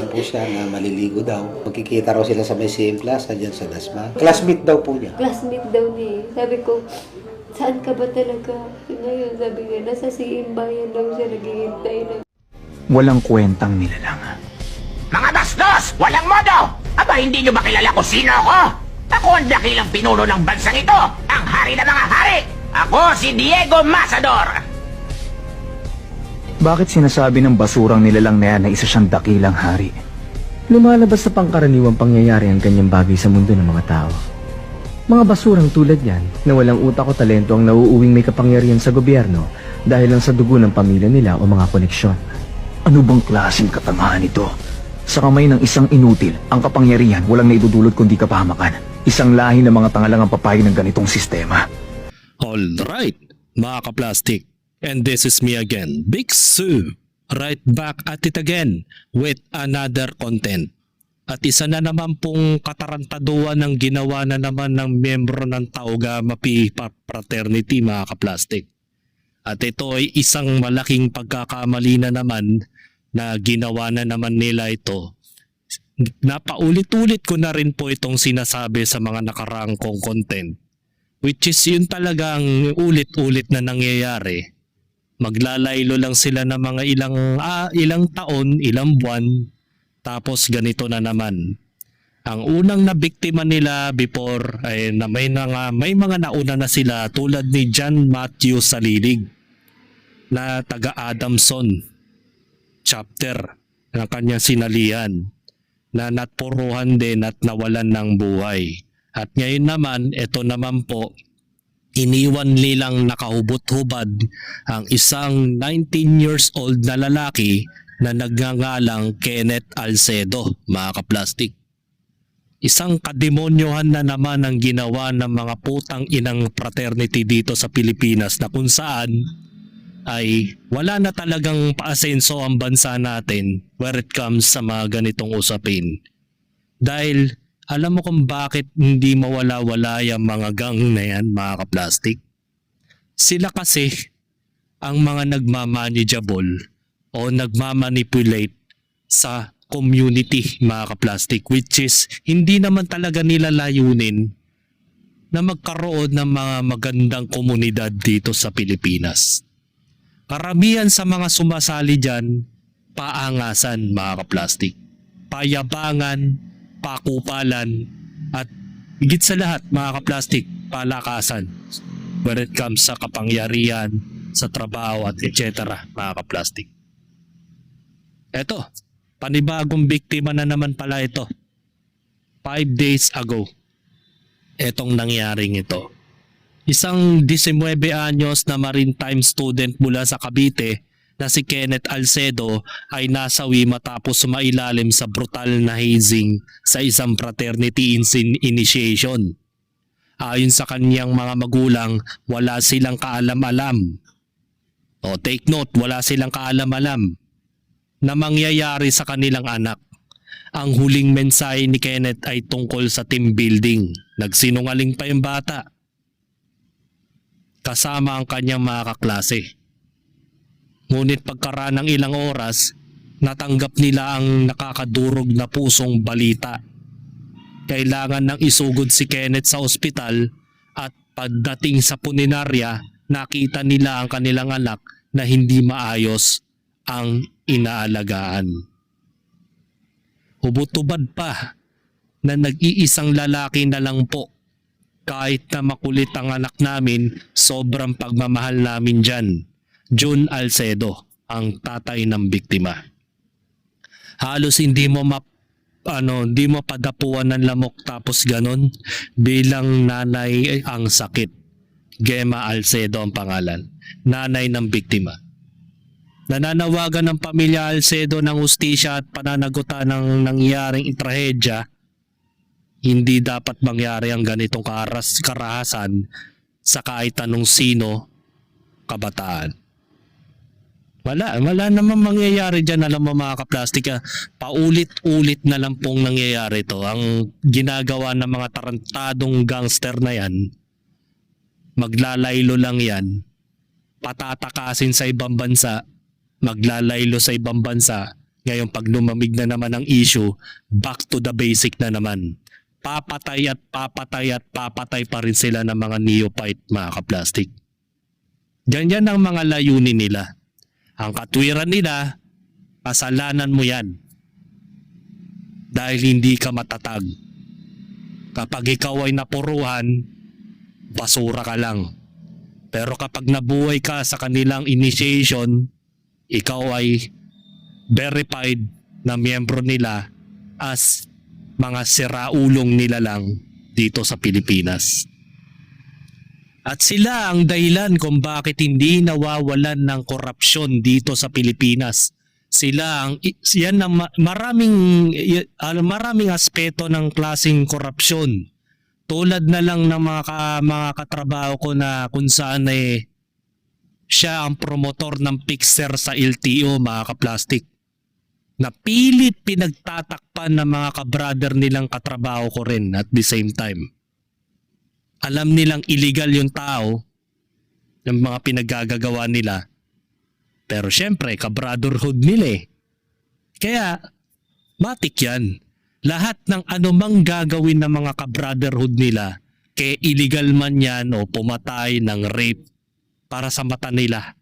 lang po siya na maliligo daw. Magkikita raw sila sa may CM Plaza dyan sa Dasma. Classmate daw po niya. Classmate daw niya. Sabi ko, saan ka ba talaga? Ngayon, sabi niya, nasa CM Bayan daw siya naghihintay na. Walang kwentang nilalang. Mga bastos! Walang modo! Aba, hindi nyo ba kilala kung sino ako? Ako ang dakilang pinuno ng bansang ito! Ang hari ng mga hari! Ako si Diego Masador! Bakit sinasabi ng basurang nilalang na yan na isa siyang dakilang hari? Lumalabas sa pangkaraniwang pangyayari ang ganyang bagay sa mundo ng mga tao. Mga basurang tulad yan na walang utak o talento ang nauuwing may kapangyarihan sa gobyerno dahil lang sa dugo ng pamilya nila o mga koneksyon. Ano bang klaseng katangahan ito? Sa kamay ng isang inutil, ang kapangyarihan walang naidudulot kundi kapahamakan. Isang lahi ng mga tangalang ang papayag ng ganitong sistema. Alright, mga ka-plastic. And this is me again, Big Sue. Right back at it again with another content. At isa na naman pong katarantaduan ng ginawa na naman ng miyembro ng Taogama Pi Fraternity, mga ka-plastic. At ito ay isang malaking pagkakamali na naman na ginawa na naman nila ito. Napaulit-ulit ko na rin po itong sinasabi sa mga nakaraang kong content. Which is yun talagang ulit-ulit na nangyayari. Maglalaylo lang sila ng mga ilang taon, ilang buwan, tapos ganito na naman. Ang unang nabiktima nila before ay na may mga nauna na sila tulad ni John Matthew Salilig na taga Adamson chapter ng kanyang sinalihan na natpuruhan din at nawalan ng buhay. At ngayon naman, ito naman po, iniwan nilang nakahubot-hubad ang isang 19 years old na lalaki na nagngangalang Kenneth Alcedo, mga kaplastik. Isang kademonyohan na naman ang ginawa ng mga putang inang fraternity dito sa Pilipinas na kung saan ay wala na talagang paasenso ang bansa natin where it comes sa mga ganitong usapin. Dahil alam mo kung bakit hindi mawala-wala yung mga gang na yan, mga ka-plastic? Sila kasi ang mga nagmamanageable o nagmamanipulate sa community, mga ka-plastic, which is hindi naman talaga nila layunin na magkaroon ng mga magandang komunidad dito sa Pilipinas. Karamihan sa mga sumasali dyan, paangasan, mga ka-plastic, payabangan, pakupalan, at higit sa lahat, mga ka-plastic, palakasan when it comes sa kapangyarihan, sa trabaho at etc. mga ka-plastic. Eto, panibagong biktima na naman pala ito. 5 days ago, etong nangyaring ito. Isang 19 anyos na maritime student mula sa Cavite na si Kenneth Alcedo ay nasawi matapos sumailalim sa brutal na hazing sa isang fraternity initiation. Ayon sa kanyang mga magulang, wala silang kaalam-alam. O take note, wala silang kaalam-alam na mangyayari sa kanilang anak. Ang huling mensahe ni Kenneth ay tungkol sa team building. Nagsinungaling pa yung bata. Kasama ang kanyang mga kaklase. Ngunit pagkaraan ng ilang oras, natanggap nila ang nakakadurog na pusong balita. Kailangan nang isugod si Kenneth sa ospital at pagdating sa punerarya, nakita nila ang kanilang anak na hindi maayos ang inaalagaan. Hubot-hubad pa na nag-iisang lalaki na lang po. Kahit na makulit ang anak namin, sobrang pagmamahal namin dyan. June Alcedo, ang tatay ng biktima. Halos hindi mo padapuan ng lamok tapos ganon. Bilang nanay ang sakit. Gemma Alcedo ang pangalan. Nanay ng biktima. Nananawagan ng pamilya Alcedo ng hustisya at pananagutan ng nangyaring trahedya. Hindi dapat mangyari ang ganitong karahasan sa kahit anong sino kabataan. Wala naman mangyayari dyan, alam mo mga kaplastik. Paulit-ulit na lang pong nangyayari to. Ang ginagawa ng mga tarantadong gangster na yan, maglalaylo lang yan, patatakasin sa ibang bansa, maglalaylo sa ibang bansa, Ngayon pag lumamig na naman ang issue, back to the basic na naman. Papatay at papatay at papatay pa rin sila ng mga neophyte, mga kaplastik. Ganyan ang mga layunin nila. Ang katwiran nila, kasalanan mo yan. Dahil hindi ka matatag. Kapag ikaw ay napuruhan, basura ka lang. Pero kapag nabuhay ka sa kanilang initiation, ikaw ay verified na miyembro nila as mga siraulong nila lang dito sa Pilipinas. At sila ang dahilan kung bakit hindi nawawalan ng korupsyon dito sa Pilipinas. Sila ang yan ang maraming aspeto ng klaseng korupsyon. Tulad na lang ng mga katrabaho ko na kung saan siya ang promotor ng fixer sa LTO, mga kaplastik. Na pilit pinagtatakpan ng mga kabrother nilang katrabaho ko rin at the same time. Alam nilang illegal yung tao ng mga pinaggagawa nila. Pero syempre, kabrotherhood nila eh. Kaya, matik yan. Lahat ng anumang gagawin ng mga kabrotherhood nila, kaya illegal man yan o pumatay ng rape para sa mata nila,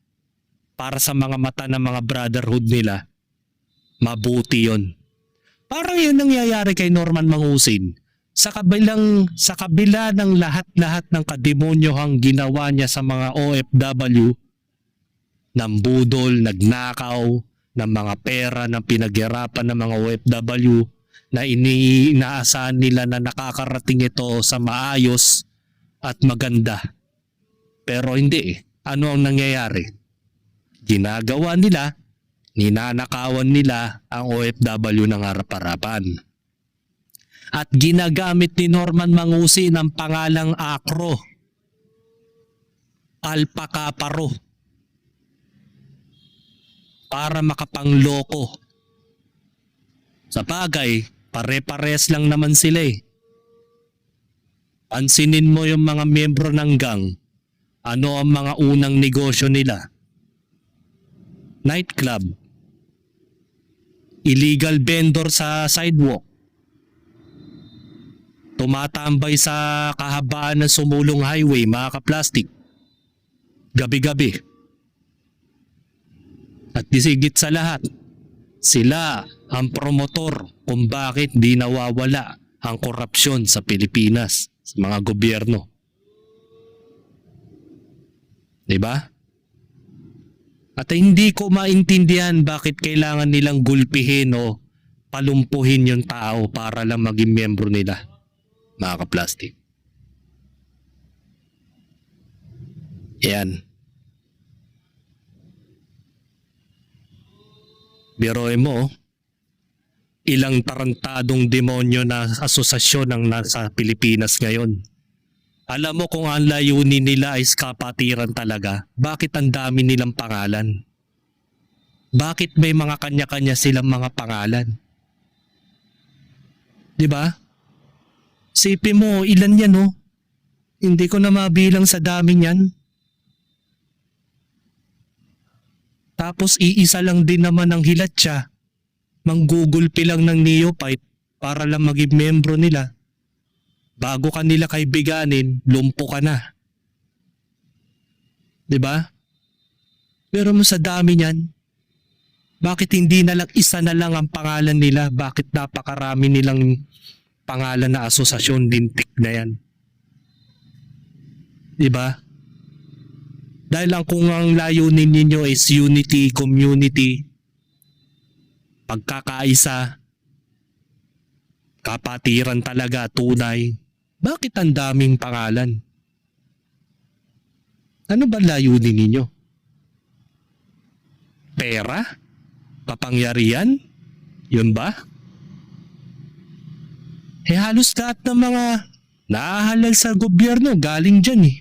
para sa mga mata ng mga brotherhood nila, mabuti yun. Parang yun nangyayari kay Norman Mangusin. Sa kabila ng lahat-lahat ng kademonyohang ginawa niya sa mga OFW, nambudol, nagnakaw ng mga pera ng pinaghirapan ng mga OFW na inaasahan nila na nakakarating ito sa maayos at maganda. Pero hindi eh. Ano ang nangyayari? Ginagawa nila, ninanakawan nila ang OFW ng harap-harapan. At ginagamit ni Norman Mangusin ang pangalang Akro, Alpacaparo, para makapangloko. Sa bagay, pare-pares lang naman sila eh. Pansinin mo yung mga miyembro ng gang, ano ang mga unang negosyo nila? Nightclub, illegal vendor sa sidewalk, tumatambay sa kahabaan ng sumulong highway, mga kaplastik, gabi-gabi. At disigit sa lahat, sila ang promotor kung bakit di nawawala ang korupsyon sa Pilipinas, sa mga gobyerno. Diba? At hindi ko maintindihan bakit kailangan nilang gulpihin o palumpuhin yung tao para lang maging miyembro nila, mga kaplastik. Yan. Biroy mo, ilang tarantadong demonyo na asosasyon ang nasa Pilipinas ngayon. Alam mo kung ang layunin nila ay kapatiran talaga, bakit ang dami nilang pangalan? Bakit may mga kanya-kanya silang mga pangalan? Diba? Sipin mo, ilan yan oh? Hindi ko na mabilang sa dami yan. Tapos iisa lang din naman ang hilatsa. Manggugulpi lang ng neophyte para lang maging membro nila. Bago ka nila kaibiganin, lumpo ka na. Diba? Pero mo sa dami niyan, bakit hindi na lang isa na lang ang pangalan nila? Bakit napakarami nilang pangalan na asosasyon lintik na yan? Diba? Dahil lang kung ang layunin ninyo is unity, community, pagkakaisa, kapatiran talaga, tunay, bakit ang daming pangalan? Ano ba layunin ninyo? Pera? Kapangyarihan? Yun ba? Halos lahat ng mga nahahalal sa gobyerno galing dyan eh.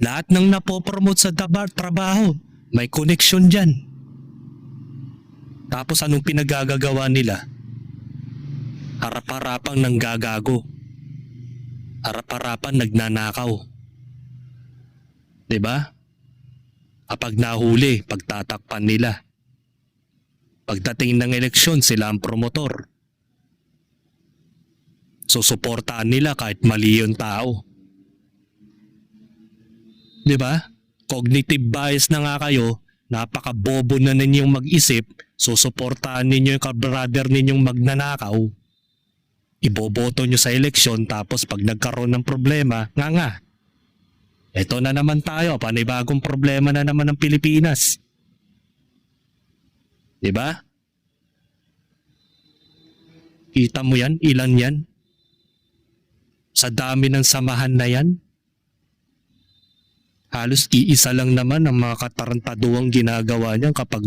Lahat ng napopromote sa trabaho, may connection dyan. Tapos anong pinagagagawa nila? Harap-harapang nanggagago. Harap-harapan nagnanakaw. Diba? Kapag nahuli, pagtatakpan nila. Pagdating ng eleksyon, sila ang promotor. Susuportahan nila kahit mali yung tao. Di ba? Cognitive bias na nga kayo, napakabobo na ninyong mag-isip, susuportahan ninyo yung kabrother ninyong magnanakaw. Iboboto nyo sa eleksyon tapos pag nagkaroon ng problema, nga. Ito na naman tayo, panibagong problema na naman ng Pilipinas. Diba? Kita mo yan? Ilan yan? Sa dami ng samahan na yan? Halos iisa lang naman ang mga katarantaduang ginagawa niyan kapag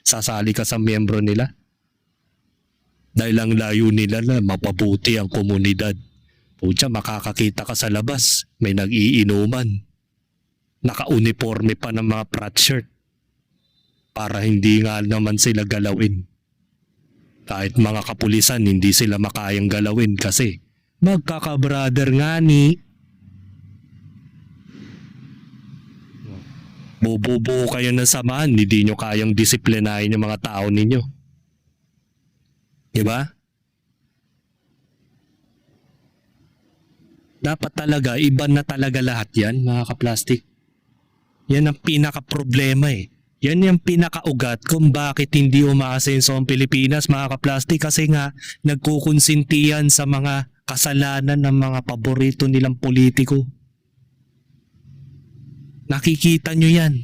sasali ka sa miyembro nila. Dahil ang layo nila na mapabuti ang komunidad. Pucha, makakakita ka sa labas, may nag-iinuman. Naka-uniforme pa ng mga frat shirt. Para hindi nga naman sila galawin. Kahit mga kapulisan, hindi sila makayang galawin kasi magkaka-brother nga ni. Bububuo kayo ng samahan, hindi nyo kayang disiplinahin yung mga tao ninyo. Diba? Dapat talaga, iba na talaga lahat yan, mga kaplastik. Yan ang pinaka-problema eh. Yan yung pinaka-ugat kung bakit hindi umaasenso ang Pilipinas, mga kaplastik. Kasi nga, nagkukonsintihan sa mga kasalanan ng mga paborito nilang politiko. Nakikita nyo yan.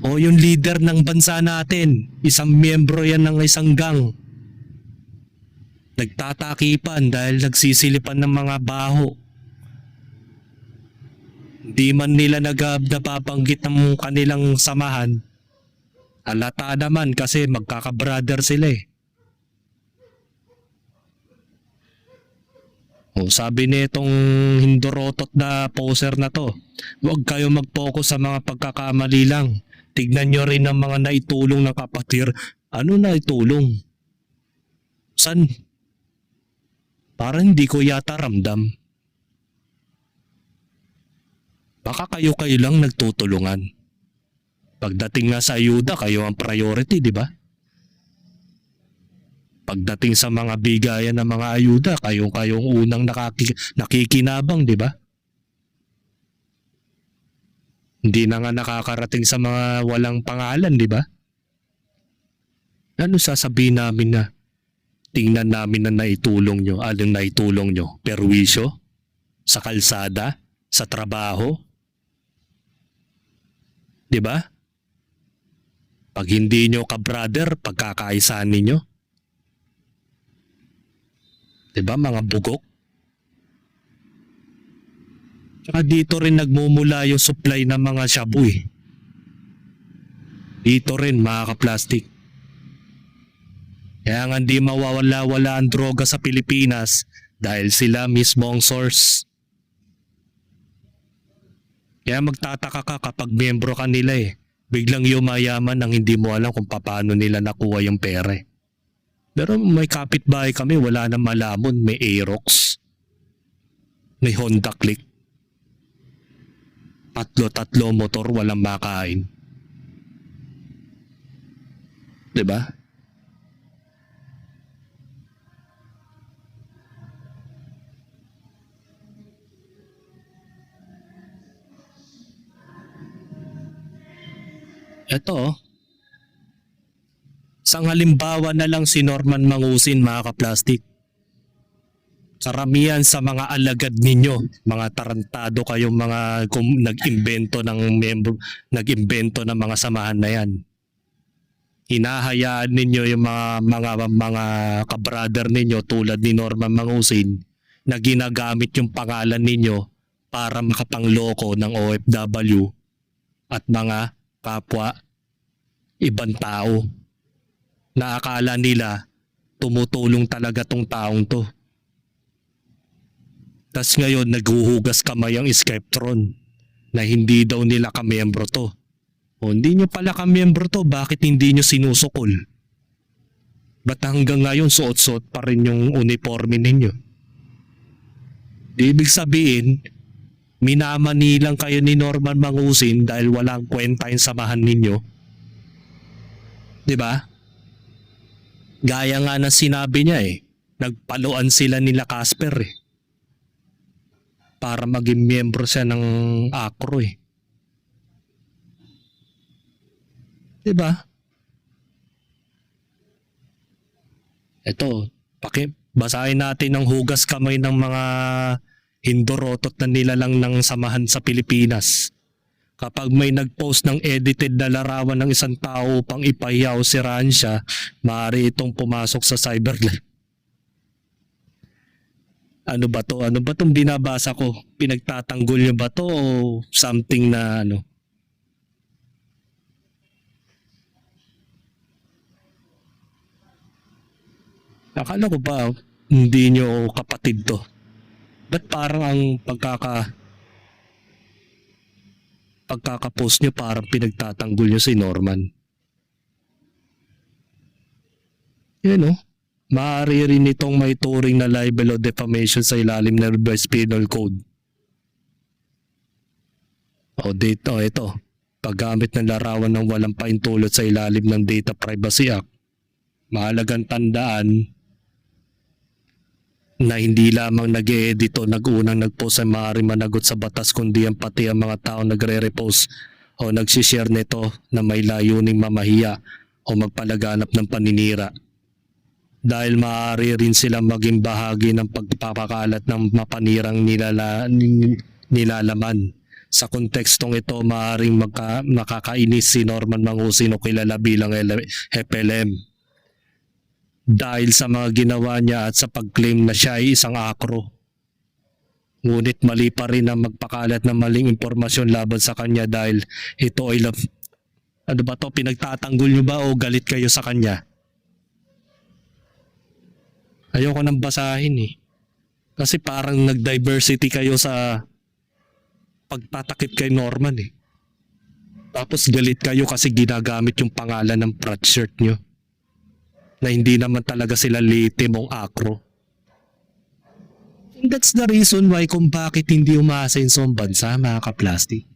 O yung leader ng bansa natin, isang miyembro yan ng isang gang. Nagtatakipan dahil nagsisilipan ng mga baho. Di man nila napabanggit ng kanilang samahan. Halata naman kasi magkaka-brother sila eh. O sabi nitong hindorotot na poser na to, huwag kayo mag-focus sa mga pagkakamali lang. Tignan nyo rin ang mga naitulong ng kapatid. Ano naitulong? San? Parang hindi ko yata ramdam. Baka kayo lang nagtutulungan. Pagdating nga sa ayuda, kayo ang priority, di ba? Pagdating sa mga bigayan ng mga ayuda, kayong unang nakikinabang, di ba? Hindi na nga nakakarating sa mga walang pangalan, di ba? Ano sasabihin namin na tingnan namin na naitulong nyo? Anong naitulong nyo? Perwisyo? Sa kalsada? Sa trabaho? Di ba? Pag hindi nyo ka-brother, pagkakaisahan ninyo. Di ba mga bugok? Tsaka dito rin nagmumula yung supply ng mga shabu eh. Dito rin mga ka-plastic. Kaya nga hindi mawawala-wala ang droga sa Pilipinas dahil sila mismo ang source. Kaya magtataka ka kapag miyembro ka nila eh. Biglang yumayaman nang hindi mo alam kung paano nila nakuha yung pera eh. Pero may kapitbahay kami, wala nang malamon. May Aerox. May Honda Click. Tatlo motor, walang makain. Diba? Ito, isang halimbawa na lang si Norman Mangusin, mga kaplastik. Karamihan sa mga alagad ninyo, mga tarantado kayong mga nag-imbento ng mga samahan na yan. Hinahayaan ninyo yung mga kabrother ninyo tulad ni Norman Mangusin na ginagamit yung pangalan ninyo para makapangloko ng OFW at mga kapwa ibang tao na akala nila tumutulong talaga tong taong to. Tas ngayon naghuhugas kamay ang Skeptron na hindi daw nila kamiyembro to. O hindi nyo pala kamiyembro to, bakit hindi nyo sinusukol? Ba't hanggang ngayon suot-suot pa rin yung uniforme ninyo? Ibig sabihin, minamanilang kayo ni Norman Mangusin dahil walang kwenta yung samahan ninyo. 'Di ba? Gaya nga ng sinabi niya nagpaluan sila nila Casper para maging miyembro siya ng ACRO 'Di ba? Ito, basahin natin ang hugas kamay ng mga hindorotot na nilalang ng samahan sa Pilipinas. Kapag may nag-post ng edited na larawan ng isang tao upang ipahiya o siraan siya, maaari itong pumasok sa cyberlife. Ano ba to? Ano ba tong binabasa ko? Pinagtatanggol niyo ba to o something na ano? Akala ko ba hindi niyo kapatid to? Ba't parang ang pagkakapost niyo parang pinagtatanggol niyo si Norman? Yan maaari rin itong may turing na libel o defamation sa ilalim ng Revised Penal Code. Ito. Paggamit ng larawan ng walang paintulot sa ilalim ng Data Privacy Act. Mahalagang tandaan na hindi lamang nag-e-edit o nag-unang nag-post ay maaari managot sa batas kundi ang pati ang mga tao nagre-repost o nagsishare nito na may layuning mamahiya o magpalaganap ng paninira. Dahil maaari rin silang maging bahagi ng pagpapakalat ng mapanirang nilalaman. Sa kontekstong ito, maaaring makakainis si Norman Mangusin o kilala bilang FLM. Dahil sa mga ginawa niya at sa pag-claim na siya ay isang ACRO. Ngunit mali pa rin ang magpakalat ng maling impormasyon laban sa kanya dahil ito ay pinagtatanggol niyo ba o galit kayo sa kanya? Ayoko nang basahin Kasi parang nag-diversity kayo sa pagtatakip kay Norman Tapos galit kayo kasi ginagamit yung pangalan ng frat shirt niyo. Na hindi naman talaga sila lehitimong ACRO. And that's the reason why kung bakit hindi umaasenso ang bansa, mga kaplastic.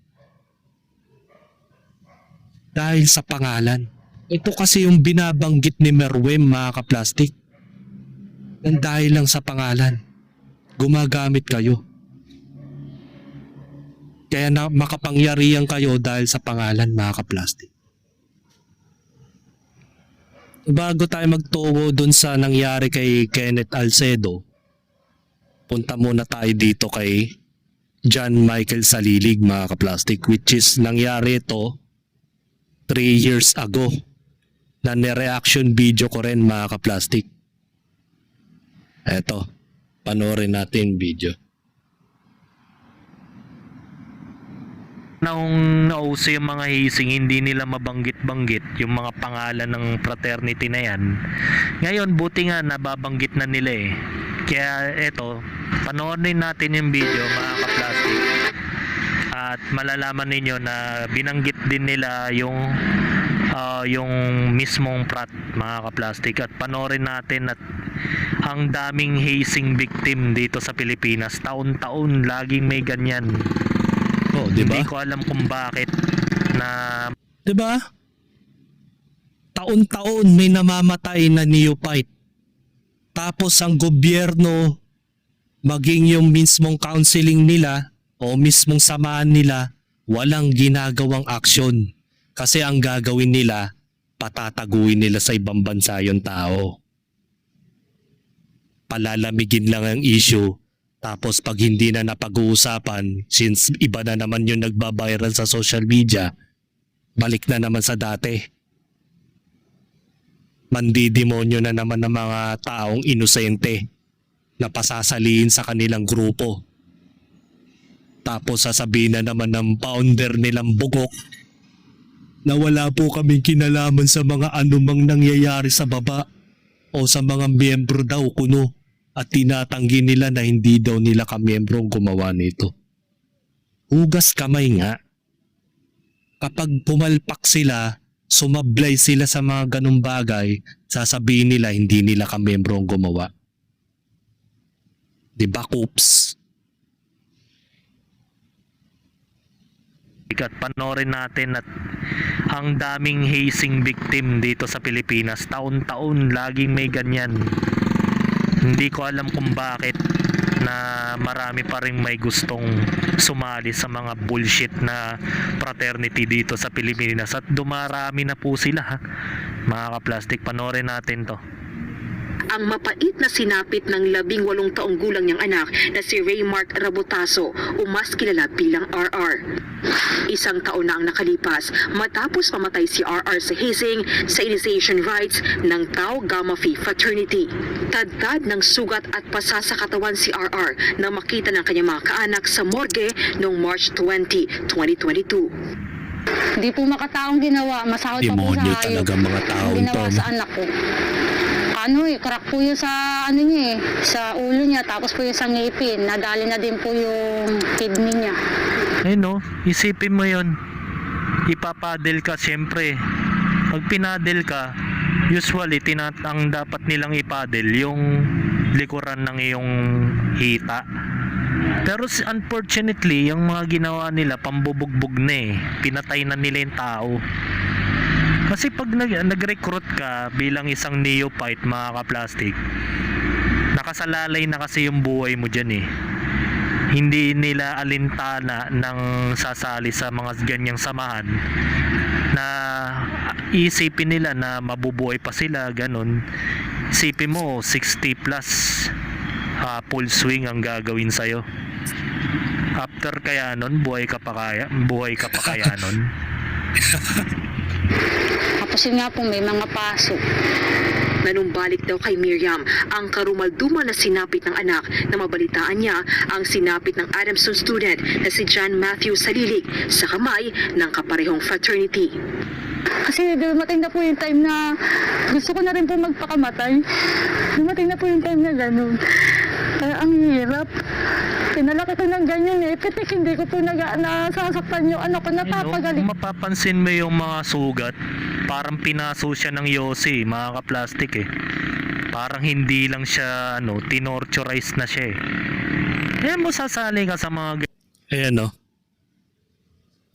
Dahil sa pangalan. Ito kasi yung binabanggit ni Merwem, mga kaplastic. Nang dahil lang sa pangalan. Gumagamit kayo. Kaya makapangyarihan kayo dahil sa pangalan, mga kaplastic. Bago tayo magtungo dun sa nangyari kay Kenneth Alcedo, punta muna tayo dito kay John Michael Salilig, mga kaplastic, which is nangyari ito 3 years ago na ni-reaction video ko rin, mga kaplastic. Eto, panoorin natin video. Nung nauso yung mga hising, hindi nila mabanggit-banggit yung mga pangalan ng fraternity na yan. Ngayon, buti nga nababanggit na nila Kaya eto, panoorin natin yung video, mga kaplastic. At malalaman ninyo na binanggit din nila yung mismong frat, mga kaplastic. At panoorin natin at ang daming hazing victim dito sa Pilipinas. Taon-taon, laging may ganyan. Diba? Hindi ko alam kung bakit na... Diba? Taon-taon may namamatay na neophyte. Tapos ang gobyerno, maging yung mismong counseling nila o mismong samahan nila, walang ginagawang aksyon. Kasi ang gagawin nila, patataguin nila sa ibang bansa yung tao. Palalamigin lang ang issue. Tapos pag hindi na napag-uusapan, since iba na naman yung nagbabiral sa social media, balik na naman sa dati. Mandidemonyo na naman ng mga taong inosente na pasasaliin sa kanilang grupo. Tapos sasabihin na naman ng founder nilang bugok na wala po kaming kinalaman sa mga anumang nangyayari sa baba o sa mga miyembro daw kuno. At tinatanggi nila na hindi daw nila kamiyembro ang gumawa nito. Hugas kamay nga. Kapag pumalpak sila, sumablay sila sa mga ganung bagay, sasabihin nila hindi nila kamiyembro ang gumawa. Diba, Coops? at panoorin natin at ang daming hazing victim dito sa Pilipinas. Taon-taon laging may ganyan. Hindi ko alam kung bakit na marami pa rin may gustong sumali sa mga bullshit na fraternity dito sa Pilipinas, at dumarami na po sila ha. Mga ka-plastic, panoorin natin to. Ang mapait na sinapit ng 18 taong gulang niyang anak na si Raymark Rabotaso o mas kilala bilang RR. Isang taon na ang nakalipas matapos mamatay si RR sa hazing sa initiation rites ng Tau Gamma Phi Fraternity. Tadtad ng sugat at pasa sa katawan si RR na makita ng kanyang mga kaanak sa morgue noong March 20, 2022. Hindi po makataong ginawa, masahod pa po sa Demonyo hayop. talaga mga taong Ginawa to. sa anak ko. Crack po yun sa niya sa ulo niya, tapos po yung sa ngipin, nadali na din po yung kidney niya. No, isipin mo yon. Ipapadel ka, syempre. Pag pinadel ka, usually ang dapat nilang ipadel yung likuran ng iyong hita. Pero unfortunately, yung mga ginawa nila pambubugbog na eh. Pinatay na nila yung tao. Kasi pag nag-recruit ka bilang isang neophyte, mga ka-plastic, nakasalalay na kasi yung buhay mo dyan eh. Hindi nila alintana ng sasali sa mga ganyang samahan na isipin nila na mabubuhay pa sila, ganun. Isipin mo 60 plus full swing ang gagawin sa'yo. After kaya nun, buhay ka pa kaya nun. Tapos yun nga po, may mga pasok. Nanumbalik daw kay Miriam ang karumaldumal na sinapit ng anak na mabalitaan niya ang sinapit ng Adamson student na si John Matthew Salilig sa kamay ng kaparehong fraternity. Kasi dumating na po yung time na gusto ko na rin po magpakamatay. Dumating na po yung time na gano'n. Kaya ang hirap. Pinalaki ko ng ganyan eh. Pitik, hindi ko po nasasaktan yung anak ko, napapagaling. Kung mapapansin mo yung mga sugat, parang pinaso siya ng Yossi, mga ka-plastic eh. Parang hindi lang siya, tinorturize na siya eh. Ayan mo, sasali ka sa mga... Ayan no.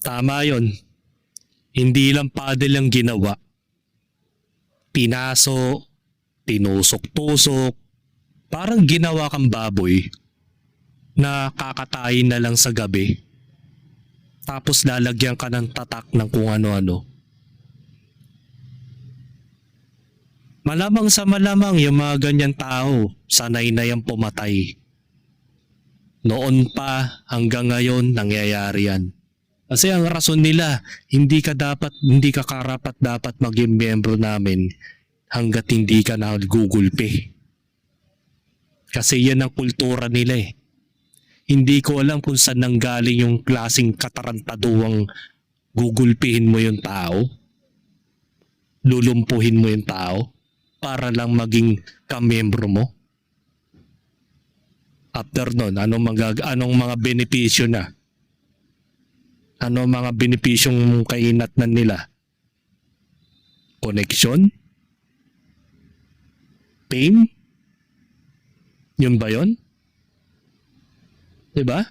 Tama yun. Hindi lang padel ang ginawa. Pinaso, tinusok-tusok, parang ginawa kang baboy na kakatayin na lang sa gabi. Tapos lalagyan ka ng tatak ng kung ano-ano. Malamang sa malamang yung mga ganyan tao, sanay na yung pumatay. Noon pa hanggang ngayon nangyayari yan. Kasi ang rason nila, hindi ka karapat dapat maging miyembro namin hanggat hindi ka nagugulpi. Kasi yan ang kultura nila eh. Hindi ko alam kung saan nanggaling yung klaseng katarantaduang gugulpihin mo yung tao, lulumpuhin mo yung tao para lang maging kamiyembro mo. After nun, anong mga benepisyo na? Ano mga benepisyong kainatnan nila? Connection? Pain? Yun ba yun? Diba?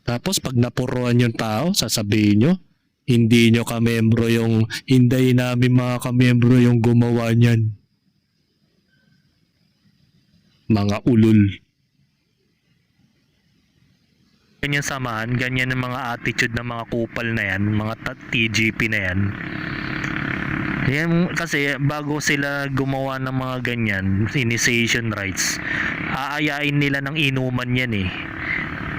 Tapos pag napuruan yung tao, sasabihin nyo, hindi nyo kamembro yung, hindi namin mga kamembro yung gumawa niyan. Mga ulul. Ganyan samahan, ganyan ang mga attitude ng mga kupal na yan, mga TGP na yan. Yan kasi bago sila gumawa ng mga ganyan, initiation rites, aayain nila ng inuman yan eh.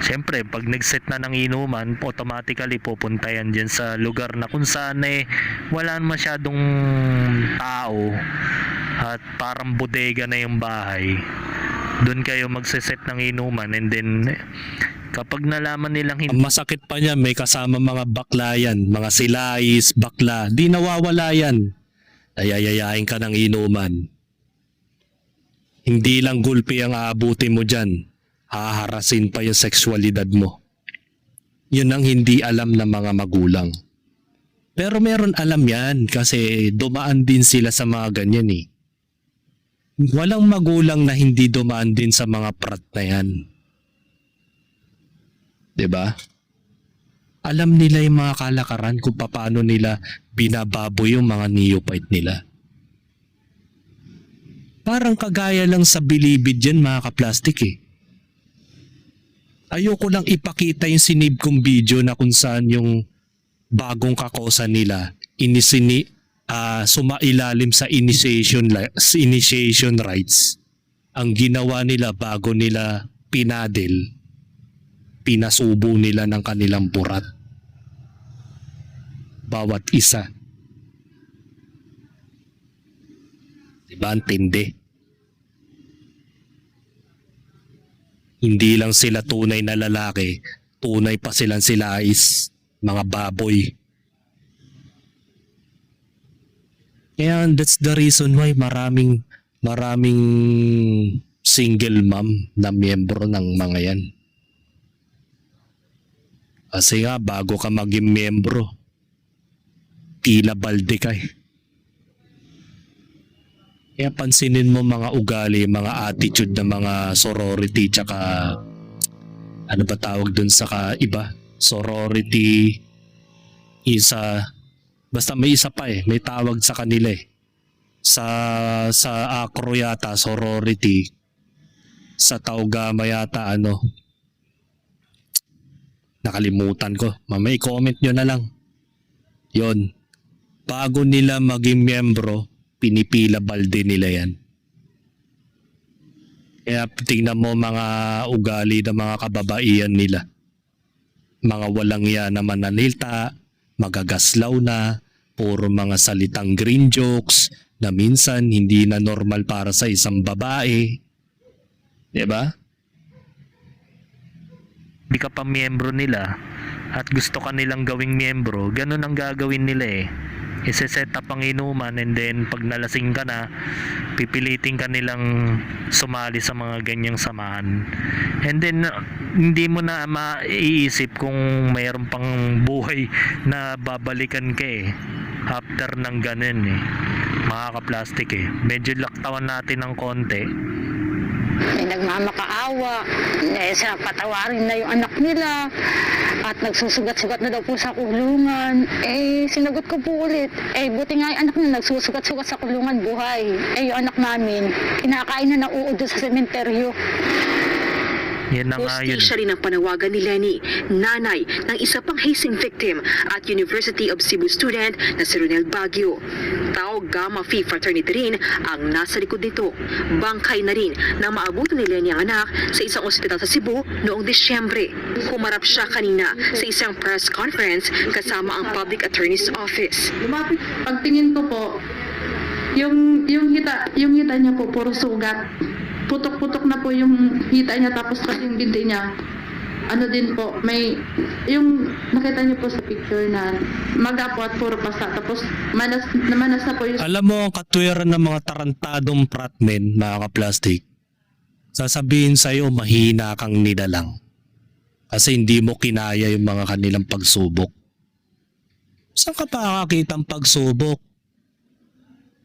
Siyempre, pag nag-set na ng inuman, automatically pupunta yan dyan sa lugar na kung saan eh, wala masyadong tao at parang bodega na yung bahay. Doon kayo magse-set ng inuman, and then kapag nalaman nilang hindi... Masakit pa niya, may kasama mga bakla yan, mga silais, bakla, di nawawala yan. Ayayayain ka ng inuman. Hindi lang gulpi ang aabutin mo dyan, haharasin pa yung sexualidad mo. Yun ang hindi alam ng mga magulang. Pero meron alam yan kasi dumaan din sila sa mga ganyan eh. Walang magulang na hindi dumaan din sa mga prat na yan. 'Di ba? Alam nila yung mga kalakaran kung paano nila binababoy yung mga neophyte nila. Parang kagaya lang sa bilibid yan mga kaplastik eh. Ayoko lang ipakita yung sinave kong video na kung saan yung bagong kakosa nila sumailalim sa initiation rites. Ang ginawa nila bago nila pinadel, pinasubo nila ng kanilang burat. Bawat isa. Diba ang tindi? Hindi lang sila tunay na lalaki, tunay pa sila is mga baboy. Kaya that's the reason why maraming single mom na miyembro ng mga yan. Kasi nga bago ka maging miyembro, tila balde ka eh. Kaya pansinin mo mga ugali, mga attitude ng mga sorority tsaka ano ba tawag dun sa iba? Sorority basta may isa pa eh, may tawag sa kanila eh. Sa acro yata, sorority. Sa Taugama yata nakalimutan ko. Mamaya i-comment nyo na lang. Yon. Bago nila maging miyembro, pinipila balde nila yan. Kaya tingnan mo mga ugali ng mga kababaihan nila. Mga walang yan na mananilta, magagaslaw na, puro mga salitang green jokes na minsan hindi na normal para sa isang babae. Diba? Di ka pa miyembro nila at gusto ka nilang gawing miyembro, ganun ang gagawin nila eh. Ise-set up ang inuman and then pag nalasing ka na, pipilitin ka nilang sumali sa mga ganyang samahan. And then hindi mo na maiisip kung mayroon pang buhay na babalikan ka eh after ng ganun eh. Mga kaplastik eh. Medyo laktawan natin ng konti. May nagmamakaawa, sa patawarin na yung anak nila at nagsusugat-sugat na daw po sa kulungan. Sinagot ko po ulit, buti nga yung anak nila nagsusugat-sugat sa kulungan, buhay. Yung anak namin, kinakain na nauod sa sementeryo. Yan na nga yun. Hostisya rin ang panawagan ni Lenny, nanay ng isa pang hazing victim at University of Cebu student na si Ronel Baguio. Tau Gamma Phi Fraternity rin ang nasa likod nito. Bangkay na rin na maabutan ni Lenny ang anak sa isang ospital sa Cebu noong Disyembre. Humarap siya kanina sa isang press conference kasama ang Public Attorney's Office. Pagtingin ko po, yung hita niya po puro sugat. Putok-putok na po yung hita niya, tapos kasi yung binti niya din po, may yung nakita niyo po sa picture na magapo at puro pasa, tapos manas na po yung... Alam mo ang katwiran ng mga tarantadong pratmen, mga kaplastik, sasabihin sa'yo mahina kang nilalang kasi hindi mo kinaya yung mga kanilang pagsubok. Saan ka pa nakakita ang pagsubok?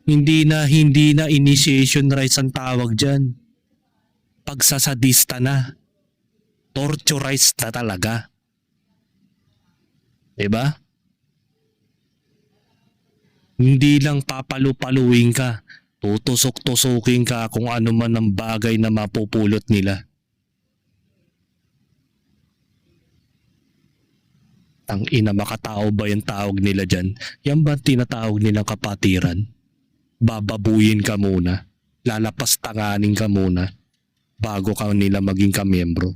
Hindi na initiation rites ang tawag dyan. Pagsasadista na. Torturize na talaga. Diba? Hindi lang papalu-paluin ka. Tutusok-tusukin ka kung ano man ang bagay na mapupulot nila. Tangina, makatao ba yung tawag nila dyan? Yan ba tinatawag nilang kapatiran? Bababuyin ka muna. Lalapastanganin ka muna bago ka nila maging kamiyembro.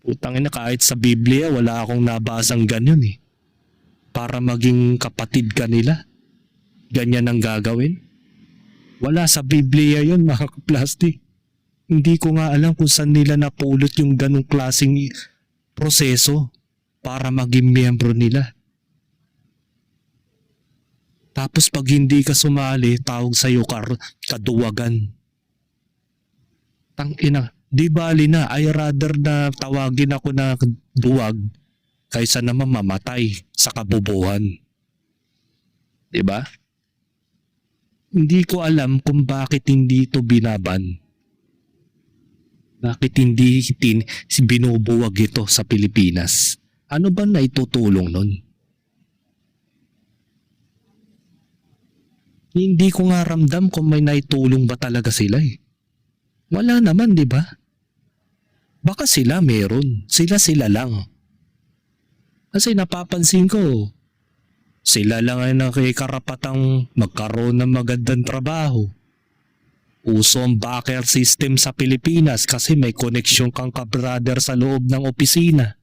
Putang ina, kahit sa Biblia wala akong nabasang ganyan eh. Para maging kapatid ka nila, ganyan ang gagawin. Wala sa Biblia yun, mga kaplastik. Hindi ko nga alam kung saan nila napulot yung ganong klaseng proseso para maging miyembro nila. Tapos pag hindi ka sumali, tawag sa'yo kaduwagan. Tangina, di bali na, I rather na tawagin ako na duwag kaysa naman mamatay sa kabubuhan. Diba? Hindi ko alam kung bakit hindi ito binaban. Bakit hindi binubuwag ito sa Pilipinas? Ano ba naitutulong nun? Hindi ko nga ramdam kung may naitulong ba talaga sila eh. Wala naman, di ba? Baka sila meron. Sila lang. Kasi napapansin ko, sila lang ay nakikarapatang magkaroon ng magandang trabaho. Uso ang backer system sa Pilipinas kasi may koneksyon kang ka-brother sa loob ng opisina.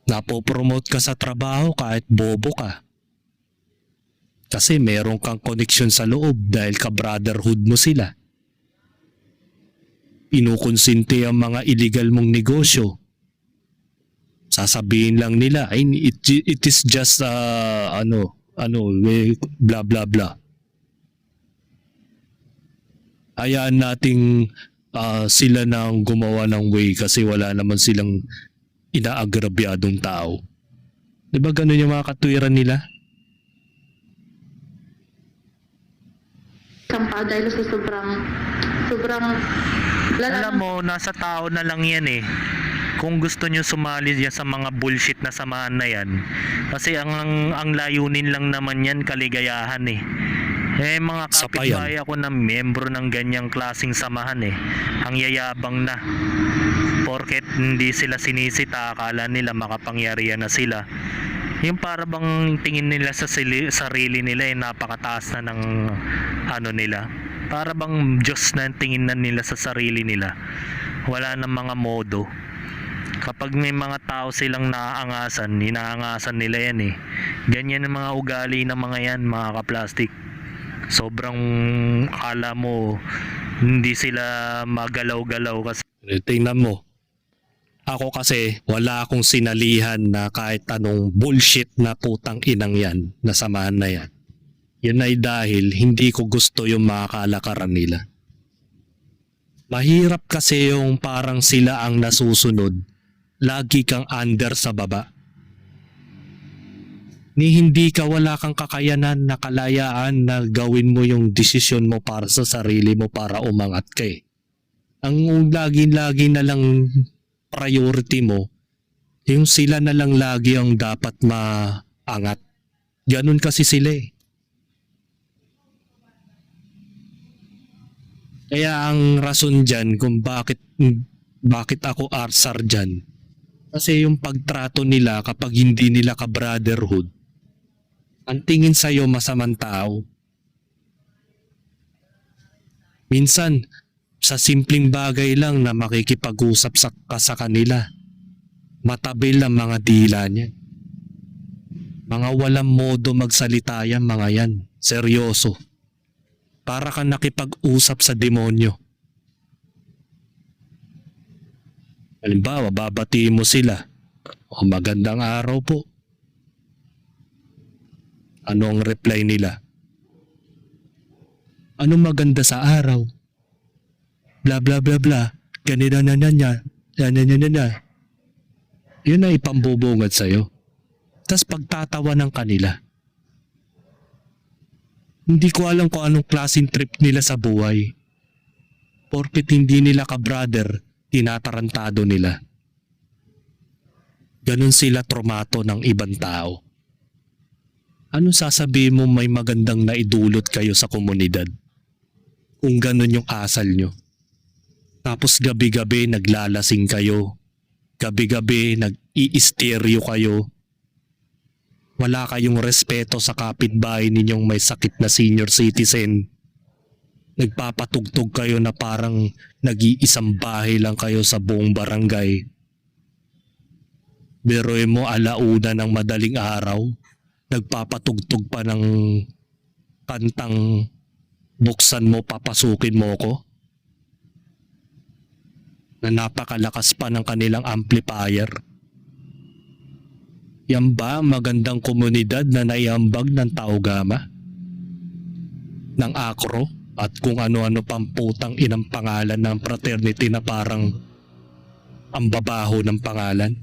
Napopromote ka sa trabaho kahit bobo ka. Kasi meron kang koneksyon sa loob dahil ka-brotherhood mo sila. Inukonsinti ang mga illegal mong negosyo. Sasabihin lang nila, it is just blah blah blah. Hayaan nating sila na ang gumawa ng way kasi wala naman silang inaagrabyadong tao. Di ba ganun yung mga katwiran nila? Sampa dahil sa sobrang Alam mo, nasa tao na lang yan eh. Kung gusto nyo sumali yan sa mga bullshit na samahan na yan. Kasi ang layunin lang naman yan, kaligayahan eh. Mga kapitbahay ako na miyembro ng ganyang klaseng samahan eh. Ang yayabang na. Porket hindi sila sinisita, akala nila makapangyarihan na sila. Yung para bang tingin nila sa sarili nila ay napakataas na ng nila. Para bang Diyos na tingin na nila sa sarili nila. Wala nang mga modo. Kapag may mga tao silang naaangasan, inaangasan nila yan eh. Ganyan ang mga ugali ng mga yan, mga kaplastik. Sobrang akala mo hindi sila magalaw-galaw kasi. Tingnan mo. Ako kasi wala akong sinalihan na kahit anong bullshit na putang inang yan na samahan na yan. Yun ay dahil hindi ko gusto yung mga kalakaran nila. Mahirap kasi yung parang sila ang nasusunod. Lagi kang under sa baba. Hindi ka wala kang kakayanan na kalayaan na gawin mo yung desisyon mo para sa sarili mo para umangat ka eh. Ang lagi-lagi na lang priority mo, yung sila na lang lagi ang dapat maangat. Ganun kasi sila eh. Kaya ang rason dyan kung bakit ako arsar dyan, kasi yung pagtrato nila kapag hindi nila ka-brotherhood, ang tingin sa'yo masamang tao. Minsan, sa simpleng bagay lang na makikipag-usap ka sa kanila, matabil ang mga dila niya. Mga walang modo magsalita yan, mga yan. Seryoso. Para ka nakipag-usap sa demonyo. Halimbawa, babatiin mo sila. O magandang araw po. Ano ang reply nila? Anong maganda sa araw? Bla bla bla bla. Ganito na niya. Yun ay pambubungad sa'yo. Tapos pagtatawa ng kanila. Hindi ko alam kung anong klaseng trip nila sa buhay. Porket hindi nila ka-brother, tinatarantado nila. Ganun sila tromato ng ibang tao. Ano sasabihin mo may magandang naidulot kayo sa komunidad? Kung ganun yung asal nyo. Tapos gabi-gabi naglalasing kayo. Gabi-gabi nag-i-stereo kayo. Wala kayong respeto sa kapitbahay ninyong may sakit na senior citizen. Nagpapatugtog kayo na parang nag-iisang bahay lang kayo sa buong barangay. Biruin mo alauna ng madaling araw, nagpapatugtog pa ng kantang buksan mo, papasukin mo ko. Na napakalakas pa ng kanilang amplifier. Yan ba magandang komunidad na naiambag ng Taogama? Ng Akro? At kung ano-ano pang putang inang pangalan ng fraternity na parang ang babaho ng pangalan?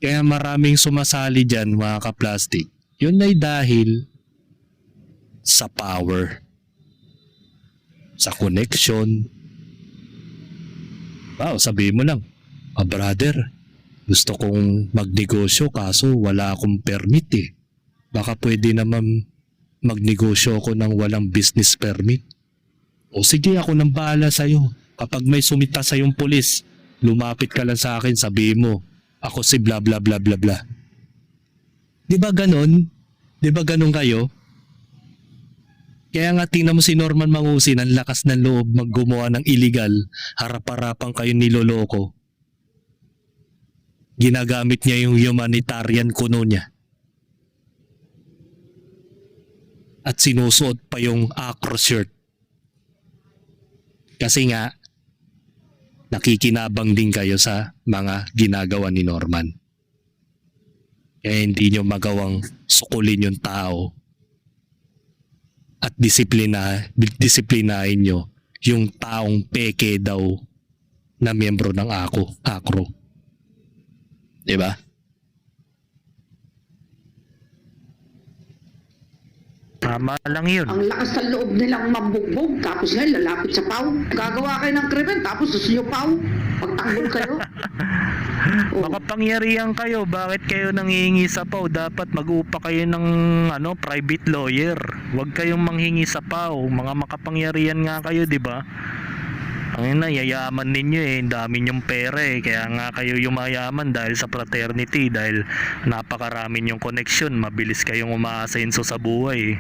Kaya maraming sumasali dyan mga kaplastik. Yun ay dahil sa power. sa connection. Wow, sabihin mo lang, brother, gusto kong magnegosyo kaso wala akong permit eh. Baka pwede naman magnegosyo ako ng walang business permit. O sige, ako nang bahala sa'yo. Kapag may sumita sa'yong pulis, lumapit ka lang sa akin, sabihin mo, ako si bla bla bla bla bla. Di ba ganon? Di ba ganon kayo? Kaya nga tingnan mo si Norman Mangusin, ang lakas ng loob maggumawa ng illegal, harap-harapan kayo niloloko. Ginagamit niya yung humanitarian kuno niya. At sinusuot pa yung acro shirt. Kasi nga, nakikinabang din kayo sa mga ginagawa ni Norman. Kaya hindi nyo magawang sukulin yung tao at disiplinahin nyo yung taong peke daw na miyembro ng ACRO. Diba? Tama lang yun. Ang lakas ng loob nilang mambugbog, tapos ngayon lalapit sa PAW. Gagawa kayo ng krimen, tapos gusto nyo PAW. Pagtanggol kayo. Makapangyarihan kayo, bakit kayo nanghihingi sa PAW? Dapat mag-upa kayo ng private lawyer. Huwag kayong manghingi sa PAW. Mga makapangyarihan nga kayo, di ba? Ang yayaman ninyo ang dami nyong pera kaya nga kayo yumayaman dahil sa fraternity, dahil napakarami nyong connection, mabilis kayong umaasenso sa buhay.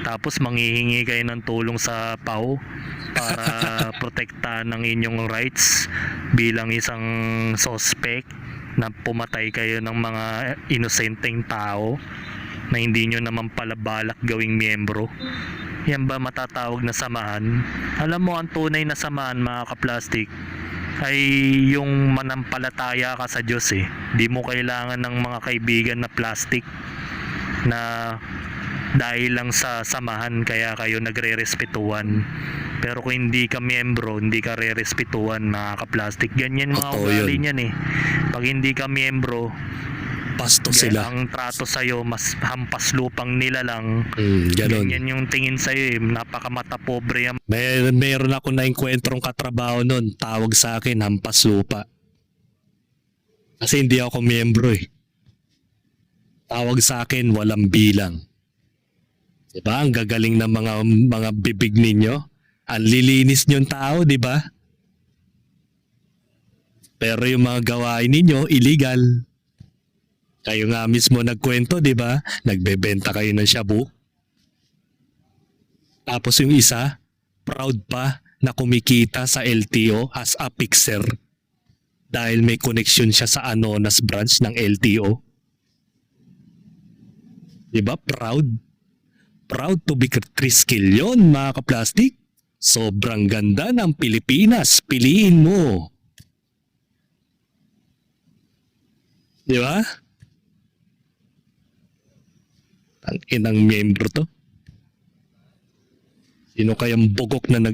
Tapos manghihingi kayo ng tulong sa PAW para protektahan ng inyong rights bilang isang suspect na pumatay kayo ng mga inosenteng tao na hindi nyo naman pala balak gawing miyembro. Yan ba matatawag na samahan? Alam mo, ang tunay na samahan, mga kaplastik, ay yung manampalataya ka sa Diyos eh. Di mo kailangan ng mga kaibigan na plastic na dahil lang sa samahan kaya kayo nagre-respetuhan. Pero kung hindi ka miyembro, hindi ka re-respetuhan, mga kaplastik. Ganyan mga ugali niyan eh. Pag hindi ka miyembro, pasto sila. Ang trato sa'yo, mas hampas lupang nila lang. Ganon. Ganyan yung tingin sa'yo napakamata pobre yan. Meron ako na engkwentrong katrabaho nun. Tawag sa akin, hampas lupa. Kasi hindi ako miyembro eh. Tawag sa akin, walang bilang. Diba? Ang gagaling ng mga bibig ninyo. Ang lilinis nyong tao, diba? Pero yung mga gawain ninyo, illegal. Kayo nga mismo nagkwento, di ba? Nagbebenta kayo ng shabu. Tapos yung isa, proud pa na kumikita sa LTO as a fixer dahil may connection siya sa Anonas branch ng LTO. Di ba? Proud. Proud to be Triskill yun, mga kaplastik. Sobrang ganda ng Pilipinas. Piliin mo. Di ba? Ang inang miyembro to. Sino kayang bugok na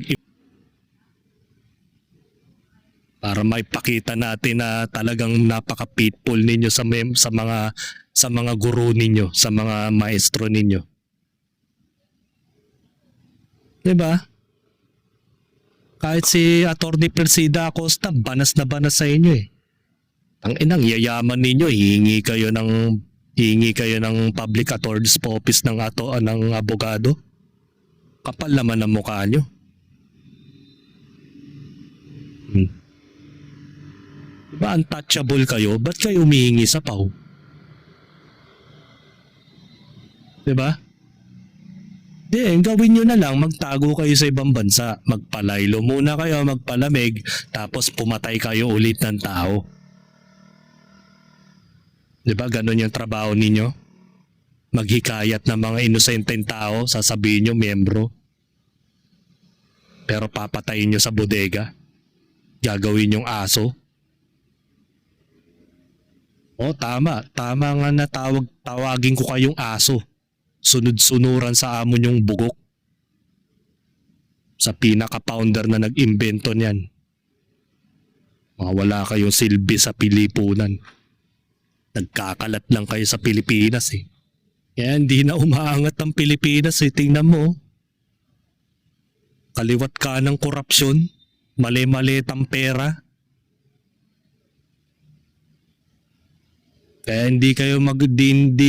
para maipakita natin na talagang napaka-faithful ninyo sa mga guru ninyo, sa mga maestro ninyo. 'Di ba? Kahit si Attorney Persida Acosta, banas na banas sa inyo eh. Ang inang yayaman ninyo, hihingi kayo ng public attorney's office ng abogado. Kapal naman ang mukha nyo. Diba untouchable kayo? Ba't kayo humihingi sa PAW? Diba? Gawin nyo na lang, magtago kayo sa ibang bansa. Magpalaylo muna kayo, magpalamig, tapos pumatay kayo ulit ng tao. Diba ganon yung trabaho ninyo? Maghikayat ng mga inosenteng tao, sasabihin nyo miyembro. Pero papatayin nyo sa bodega. Gagawin yung aso. Tama. Tama nga na tawagin ko kayong aso. Sunod-sunuran sa amon yung bugok. Sa pinaka-founder na nag-imbento niyan. Mga wala kayong silbi sa pilipunan. Nagkakalat lang kayo sa Pilipinas eh. Kaya hindi na umaangat ang Pilipinas eh. Tingnan mo. Kaliwat ka ng korupsyon, mali-maliit ang pera. Kaya hindi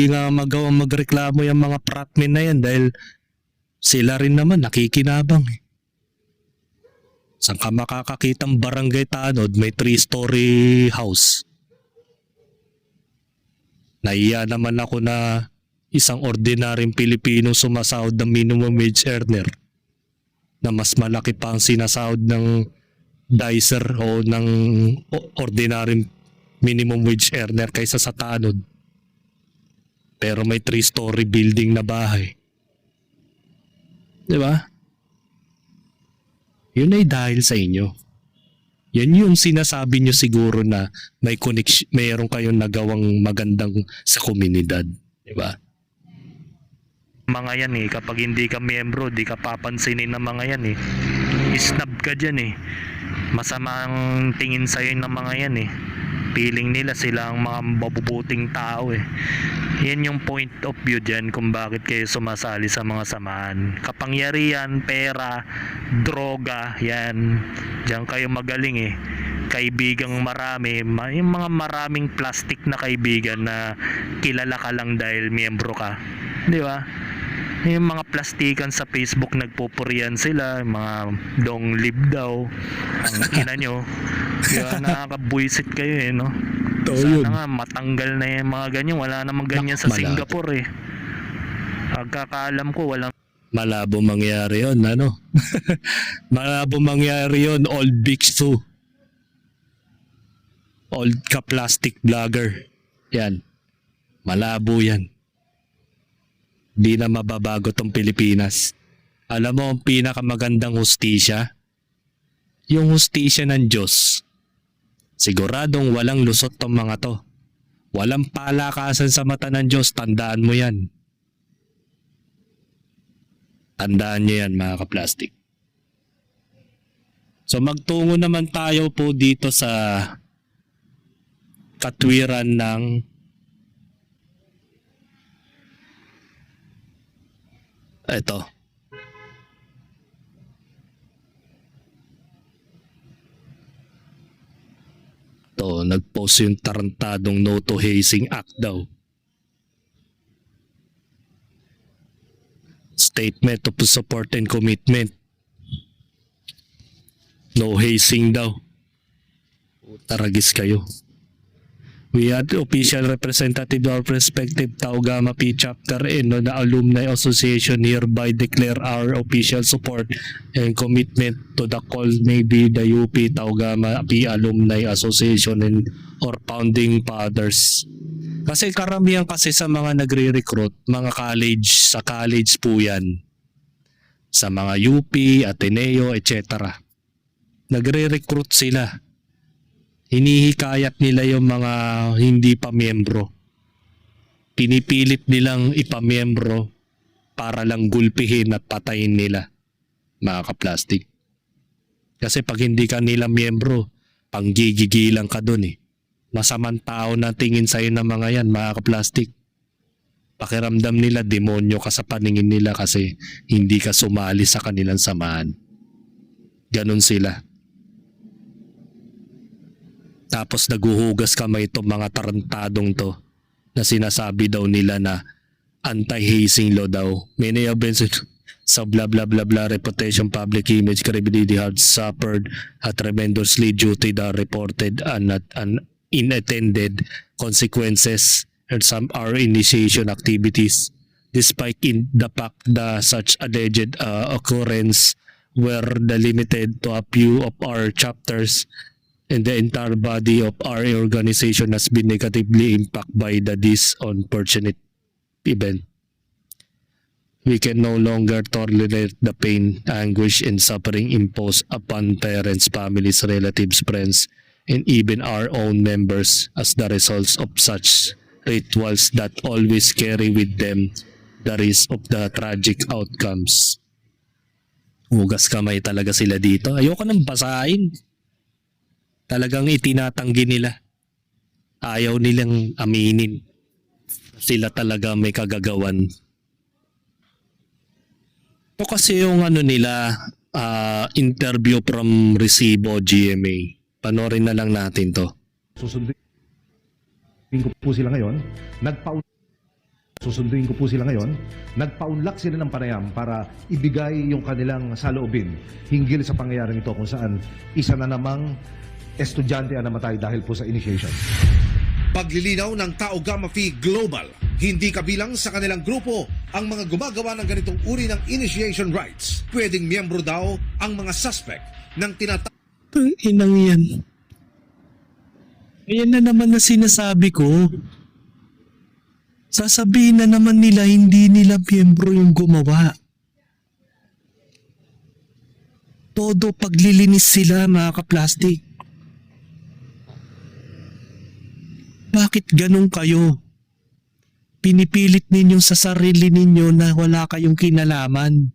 nga magawang magreklamo yung mga pratmen na yan dahil sila rin naman nakikinabang eh. Saan ka makakakitang barangay tanod may 3-story house? Naiya naman ako na isang ordinaryong Pilipino sumasahod ng minimum wage earner na mas malaki pa ang sinasahod ng dicer o ng ordinaryong minimum wage earner kaysa sa tanod. Pero may 3-story building na bahay. Di ba? Yun ay dahil sa inyo. Yan yung sinasabi nyo siguro na may connection, mayroon kayong nagawang magandang sa komunidad. Di ba? Mga yan eh, kapag hindi ka miyembro, di ka papansinin ng mga yan eh. Isnab ka dyan eh. Masamang tingin sa'yo ng mga yan eh. Feeling nila sila ang mga mabubuting tao eh. Yan yung point of view dyan kung bakit kayo sumasali sa mga samahan. Kapangyarihan, pera, droga, yan. Diyan kayo magaling eh. Kaibigang marami, yung mga maraming plastic na kaibigan na kilala ka lang dahil miyembro ka. Di ba? Yung mga plastikan sa Facebook nagpupurian sila, yung mga dong live daw. Ang ina nyo. Kaya nakakabwisit kayo eh, no? Sana nga matanggal na yung mga ganyan. Wala namang ganyan sa Singapore eh. Pagkakaalam ko walang Malabo mangyari yun, ano? Malabo mangyari yun, old biksu. Old ka plastic vlogger. Yan. Malabo yan. Di na mababago tong Pilipinas. Alam mo ang pinakamagandang hustisya? Yung hustisya ng Diyos. Siguradong walang lusot tong mga to. Walang palakasan sa mata ng Diyos, tandaan mo yan. Tandaan nyo yan mga kaplastik. So magtungo naman tayo po dito sa katwiran ng ito. To, nag-post yung tarantadong no to hazing act daw. Statement of support and commitment. No hazing daw. Taragis kayo. We had official representative of respective Tau Gamma Pi chapter and the Alumni Association hereby declare our official support and commitment to the call maybe the UP Tau Gamma Pi Alumni Association and or founding fathers. Kasi karamihan kasi sa mga nagre-recruit, mga college, sa college po yan. Sa mga UP, Ateneo, etc. Nagre-recruit sila. Hinihikayat nila yung mga hindi pa miyembro. Pinipilit nilang ipamiyembro para lang gulpihin at patayin nila, mga kaplastik. Kasi pag hindi ka nila miyembro, panggigigilan ka dun eh. Masamang tao na tingin sa'yo ng mga yan, mga kaplastik. Pakiramdam nila, demonyo ka sa paningin nila kasi hindi ka sumali sa kanilang samahan. Ganon sila. Tapos naguhugas kamay itong mga tarantadong to na sinasabi daw nila na anti-hazing law daw. Many have been sa blah blah blah blah reputation, public image, credibility have suffered a tremendously due to the reported and unattended consequences and some our initiation activities. Despite in the fact that such alleged occurrence were limited to a few of our chapters, and the entire body of our organization has been negatively impacted by this unfortunate event. We can no longer tolerate the pain, anguish, and suffering imposed upon parents, families, relatives, friends, and even our own members as the results of such rituals that always carry with them the risk of the tragic outcomes. Hugas kamay talaga sila dito. Ayoko nang basahin. Talagang itinatanggi nila. Ayaw nilang aminin. Sila talaga may kagagawan. Ito kasi yung ano nila, interview from Recibo GMA. Panorin na lang natin to. Susunduin ko po sila ngayon. Susunduin ko po sila ngayon. Nagpaunlak sila ng panayam para ibigay yung kanilang saloobin hinggil sa pangyayaring ito kung saan isa na namang estudyante ang namatay dahil po sa initiation. Paglilinaw ng Tau Gamma Phi Global, hindi kabilang sa kanilang grupo ang mga gumagawa ng ganitong uri ng initiation rites. Pwedeng miyembro daw ang mga suspect ng Ang inang yan. Ayan na naman na sinasabi ko. Sasabihin na naman nila hindi nila miyembro yung gumawa. Todo paglilinis sila, mga kaplastik. Bakit ganun kayo? Pinipilit ninyo sa sarili ninyo na wala kayong kinalaman.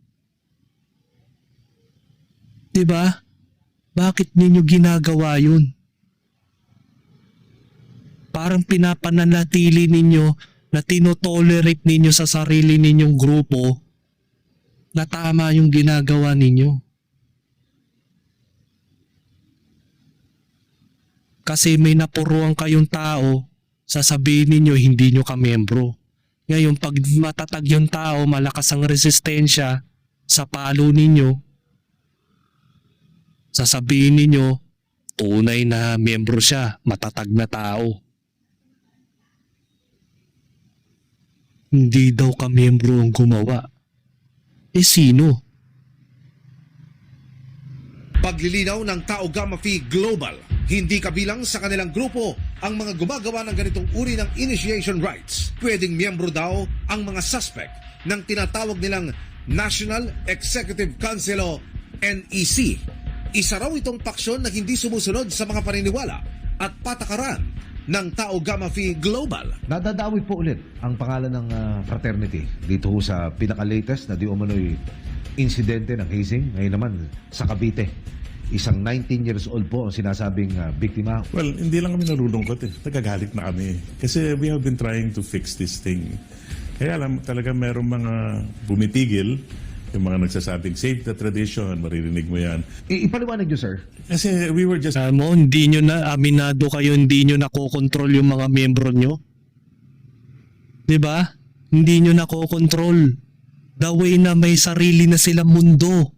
Diba? Bakit ninyo ginagawa yun? Parang pinapananatili ninyo na tinotolerate ninyo sa sarili ninyong grupo na tama yung ginagawa ninyo. Kasi may napuruan kayong tao, sasabihin ninyo hindi nyo kamembro. Ngayon pag matatag yung tao, malakas ang resistensya sa palo ninyo, sasabihin ninyo tunay na miyembro siya, matatag na tao. Hindi daw kamembro ang gumawa. Eh sino? Paglilinaw ng Tau Gamma Phi Global, hindi kabilang sa kanilang grupo ang mga gumagawa ng ganitong uri ng initiation rites. Pwedeng miyembro daw ang mga suspect ng tinatawag nilang National Executive Council o NEC. Isa raw itong paksyon na hindi sumusunod sa mga paniniwala at patakaran ng Tau Gamma Phi Global. Nadadawit po ulit ang pangalan ng fraternity dito ho sa pinaka-latest na di umano'y insidente ng hazing. Ngayon naman sa Cavite, isang 19 years old po ang sinasabing biktima. Well, hindi lang kami nalulungkot eh. Nagagalit na kami. Kasi we have been trying to fix this thing. Kaya alam, talaga merong mga bumitigil. Yung mga nagsasabing, save the tradition, maririnig mo yan. Ipaliwanag nyo, sir. Kasi we were just... Hindi nyo na, aminado kayo, hindi nyo nakokontrol yung mga miyembro nyo. Diba? Hindi nyo nakokontrol. The way na may sarili na silang mundo.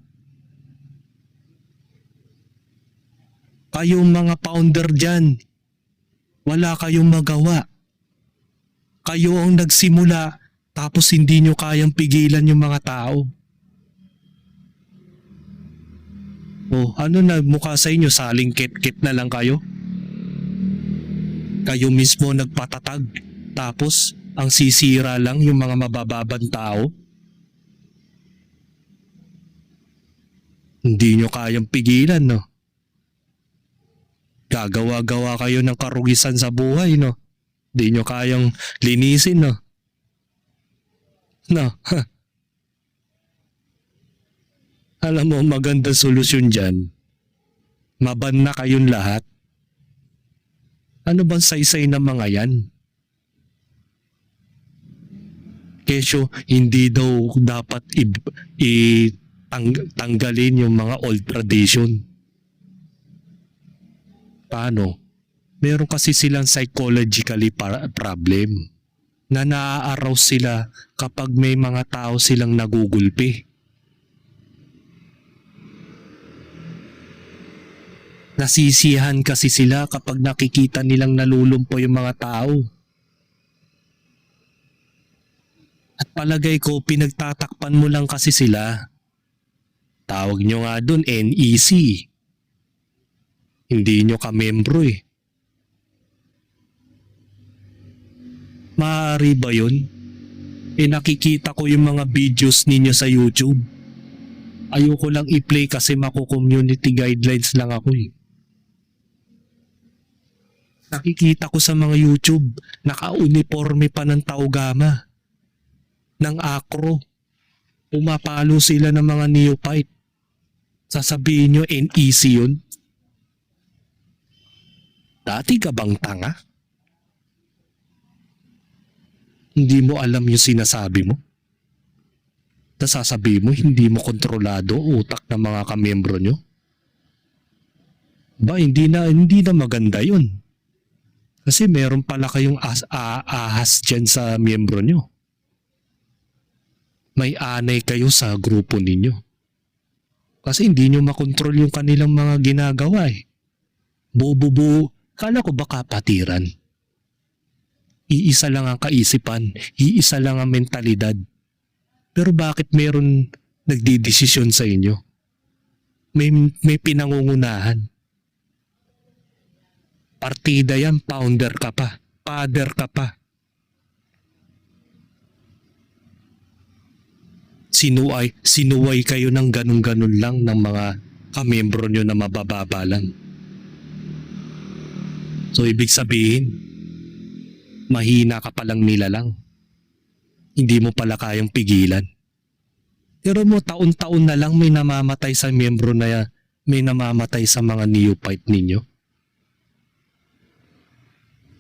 Kayong mga founder dyan, wala kayong magawa. Kayo ang nagsimula, tapos hindi nyo kayang pigilan yung mga tao. Oh, ano na mukha sa inyo? Saling kit-kit na lang kayo? Kayo mismo nagpatatag, tapos ang sisira lang yung mga mabababang tao? Hindi nyo kayang pigilan, no? Gagawa-gawa kayo ng karugisan sa buhay, no? Hindi nyo kayang linisin, no? No? Alam mo, magandang solusyon dyan. Maban na kayong lahat. Ano bang saysay ng mga yan? Kesyo, hindi daw dapat tanggalin yung mga old tradition. Paano? Meron kasi silang psychologically problem na naa-arouse sila kapag may mga tao silang nagugulpi. Nasisiyahan kasi sila kapag nakikita nilang nalulumpo yung mga tao. At palagay ko, pinagtatakpan mo lang kasi sila. Tawag nyo nga dun, NEC. Hindi nyo kamembro eh. Maaari ba yun? Nakikita ko yung mga videos ninyo sa YouTube. Ayoko lang i-play kasi mako-community guidelines lang ako eh. Nakikita ko sa mga YouTube, naka-uniforme pa ng Tau Gamma, ng Acro. Pumapalo sila ng mga neophyte. Sasabihin nyo NEC yun? Dati ka bang tanga? Hindi mo alam yung sinasabi mo? Sasabihin mo, hindi mo kontrolado utak ng mga kamiyembro nyo? Ba, hindi na maganda yun. Kasi meron pala kayong ahas dyan sa miyembro nyo. May anay kayo sa grupo ninyo. Kasi hindi nyo makontrol yung kanilang mga ginagawa eh. Bububu, kala ko baka patiran. Iisa lang ang kaisipan, iisa lang ang mentalidad. Pero bakit meron nagdidesisyon sa inyo? May pinangungunahan. Partida yan, founder ka pa, father ka pa. Sinuway kayo ng ganun-ganun lang ng mga kamiyembro nyo na mabababa lang. So ibig sabihin, mahina ka palang nilalang. Hindi mo pala kayang pigilan. Pero mo taon-taon na lang may namamatay sa miyembro na may namamatay sa mga neophyte ninyo.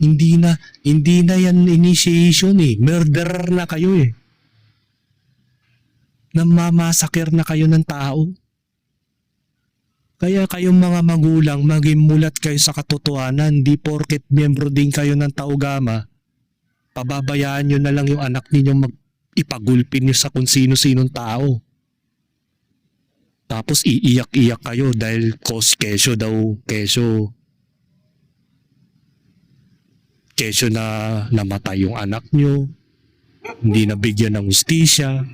Hindi na yan initiation eh. Murderer na kayo eh. Namamasaker na kayo ng tao. Kaya kayong mga magulang, maging mulat kayo sa katotohanan. Di porket miyembro din kayo ng Taogama, pababayaan nyo na lang yung anak ninyong ipagulpin nyo sa kung sino-sinong tao. Tapos iiyak-iyak kayo dahil kesyo na namatay yung anak nyo, hindi nabigyan ng hustisya.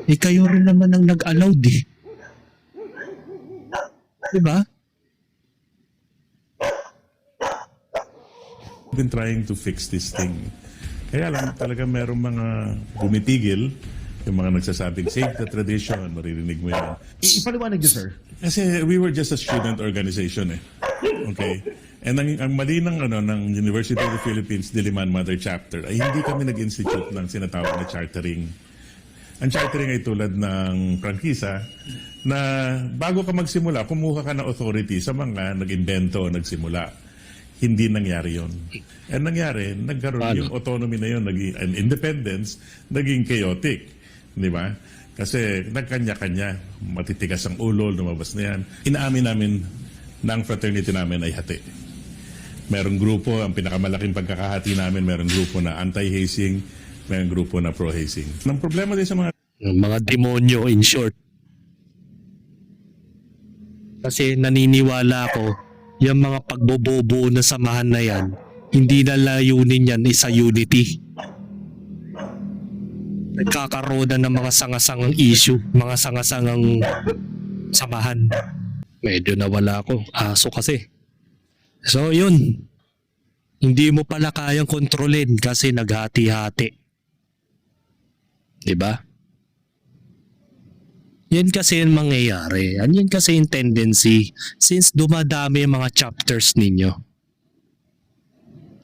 Kayo rin naman ang nag-allowed eh. Diba? Been trying to fix this thing. Kaya lang talaga merong mga bumitigil, yung mga nagsasabing save the tradition, maririnig mo yan. Ipaliwanag niyo, sir. Kasi we were just a student organization eh. Okay? And ang mali ng University of the Philippines Diliman Mother Chapter ay hindi kami nag-institute ng sinatawag na chartering. Ang chartering ay tulad ng prangkisa na bago ka magsimula, kumuha ka ng authority sa mga nag-invento, nagsimula. Hindi nangyari yon. And nangyari, nagkaroon yung autonomy na yun, and independence, naging chaotic. Di ba? Kasi nagkanya-kanya, matitigas ang ulo, lumabas na yan. Inaamin namin na ang fraternity namin ay hati. Merong grupo, ang pinakamalaking pagkakahati namin, merong grupo na anti-hazing, merong grupo na pro-hazing. Ang problema din sa mga demonyo in short. Kasi naniniwala ako, yung mga pagbobobo na samahan na yan, hindi na layunin yan isa unity. Nagkakaroon ng mga sangasangang issue, mga sangasangang samahan. Medyo nawala ako, aso kasi. So yun, hindi mo pala kayang kontrolin kasi naghati-hati. Diba? Yan kasi yung mangyayari. Yan kasi yung tendency since dumadami yung mga chapters ninyo.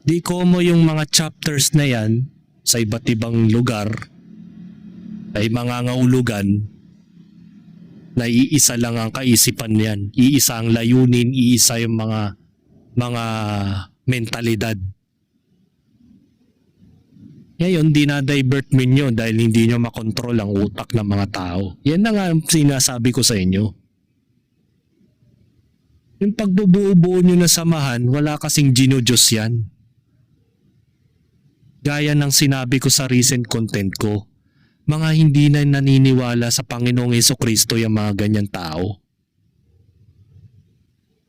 Di ko mo yung mga chapters na yan sa iba't ibang lugar ay mangangahulugan na iisa lang ang kaisipan niyan. Iisa ang layunin, iisa yung mga mentalidad. Ngayon, dinadivert mo nyo dahil hindi nyo makontrol ang utak ng mga tao. Yan na nga ang sinasabi ko sa inyo. Yung pagbubuo-buo nyo na samahan, wala kasing ginodiyos yan. Gaya ng sinabi ko sa recent content ko, mga hindi na naniniwala sa Panginoong Jesucristo yung mga ganyan tao.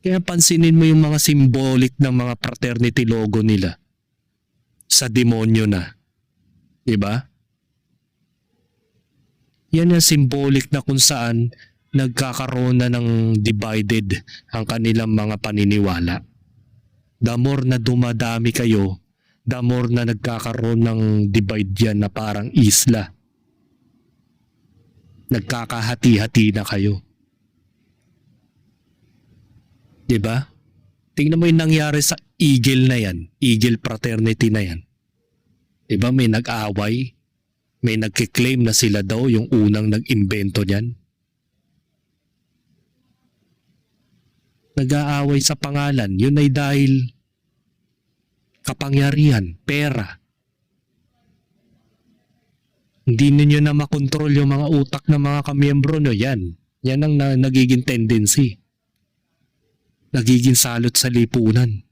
Kaya pansinin mo yung mga symbolic ng mga fraternity logo nila. Sa demonyo na. Diba? Yan yung symbolic na kung saan nagkakaroon na ng divided ang kanilang mga paniniwala. The more na dumadami kayo, the more na nagkakaroon ng divide yan na parang isla. Nagkakahati-hati na kayo. Diba? Tingnan mo yung nangyari sa Eagle na yan, Eagle Fraternity na yan. Diba may nag-away, may nagkiklaim na sila daw yung unang nag-imbento niyan. Nag-aaway sa pangalan, yun ay dahil kapangyarihan, pera. Hindi ninyo na makontrol yung mga utak ng mga kamiyembro nyo. Yan ang nagiging tendency. Nagiging salot sa lipunan.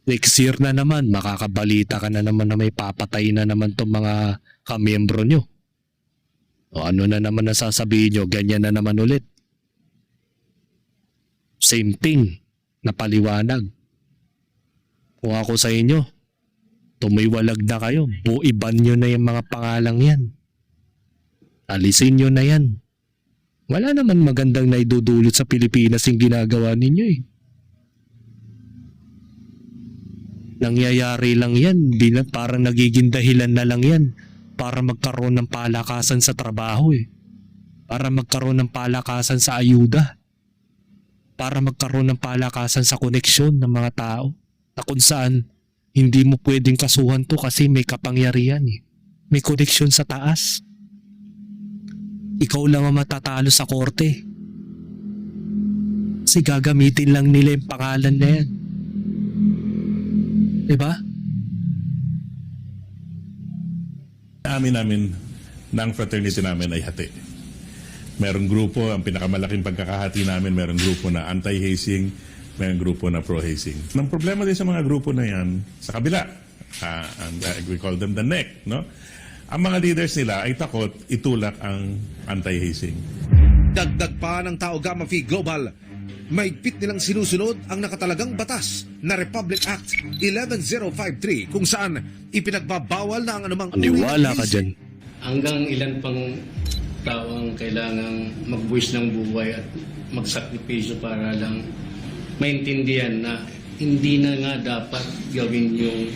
Next year na naman, makakabalita ka na naman na may papatay na naman tong mga kamiyembro nyo. O ano na naman nasasabihin nyo, ganyan na naman ulit. Same thing, napaliwanag. Kung ako sa inyo, tumiwalag na kayo, buiban nyo na yung mga pangalang yan. Alisin nyo na yan. Wala naman magandang naidudulot sa Pilipinas yung ginagawa ninyo eh. Nangyayari lang yan, parang nagiging dahilan na lang yan para magkaroon ng palakasan sa trabaho eh. Para magkaroon ng palakasan sa ayuda. Para magkaroon ng palakasan sa koneksyon ng mga tao. Na kung saan hindi mo pwedeng kasuhan to kasi may kapangyarihan eh. May koneksyon sa taas. Ikaw lang ang matatalo sa korte. Kasi gagamitin lang nila yung pangalan na yan. Diba? Amin namin ng fraternity namin ay hati. Merong grupo, ang pinakamalaking pagkakahati namin, merong grupo na anti-hazing, merong grupo na pro-hazing. Ang problema din sa mga grupo na yan, sa kabila, we call them the neck, no? Ang mga leaders nila ay takot itulak ang anti-hazing. Dagdag pa ng Tao Gamma Phi Global, mahigpit nilang sinusunod ang nakatalagang batas na Republic Act 11053 kung saan ipinagbabawal na ang anumang Aniwala ka dyan. Hanggang ilan pang tao ang kailangang magbuwis ng buhay at magsakripisyo para lang maintindihan na hindi na nga dapat gawin yung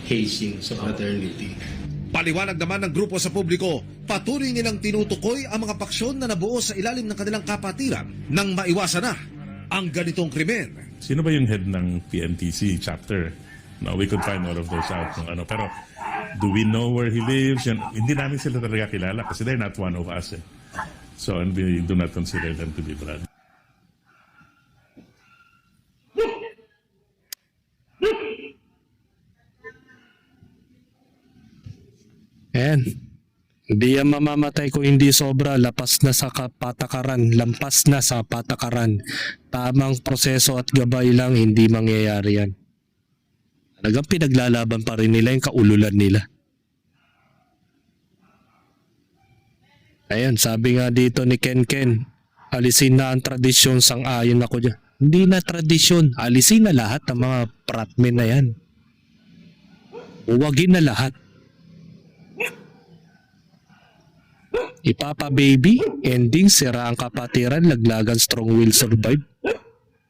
hazing sa fraternity. Paliwanag naman ng grupo sa publiko, patuloy nilang tinutukoy ang mga paksyon na nabuo sa ilalim ng kanilang kapatiran nang maiwasan na ang ganitong krimen. Sino ba yung head ng PNTC chapter? No, we could find all of those out. Pero do we know where he lives? Hindi namin sila talaga kilala kasi they're not one of us. So, and we do not consider them to be blood. Ayan. Hindi yan mamamatay kung hindi sobra. Lapas na sa patakaran. Lampas na sa patakaran. Tamang proseso at gabay lang, hindi mangyayari yan. Talagang pinaglalaban pa rin nila yung kaululan nila. Ayan, sabi nga dito ni Ken, alisin na ang tradisyon, sang-ayon ako dyan. Hindi na tradisyon, alisin na lahat ng mga pratmen na yan. Huwagin na lahat. Ipapa-baby, ending, sira ang kapatiran, laglagan, strong will survive.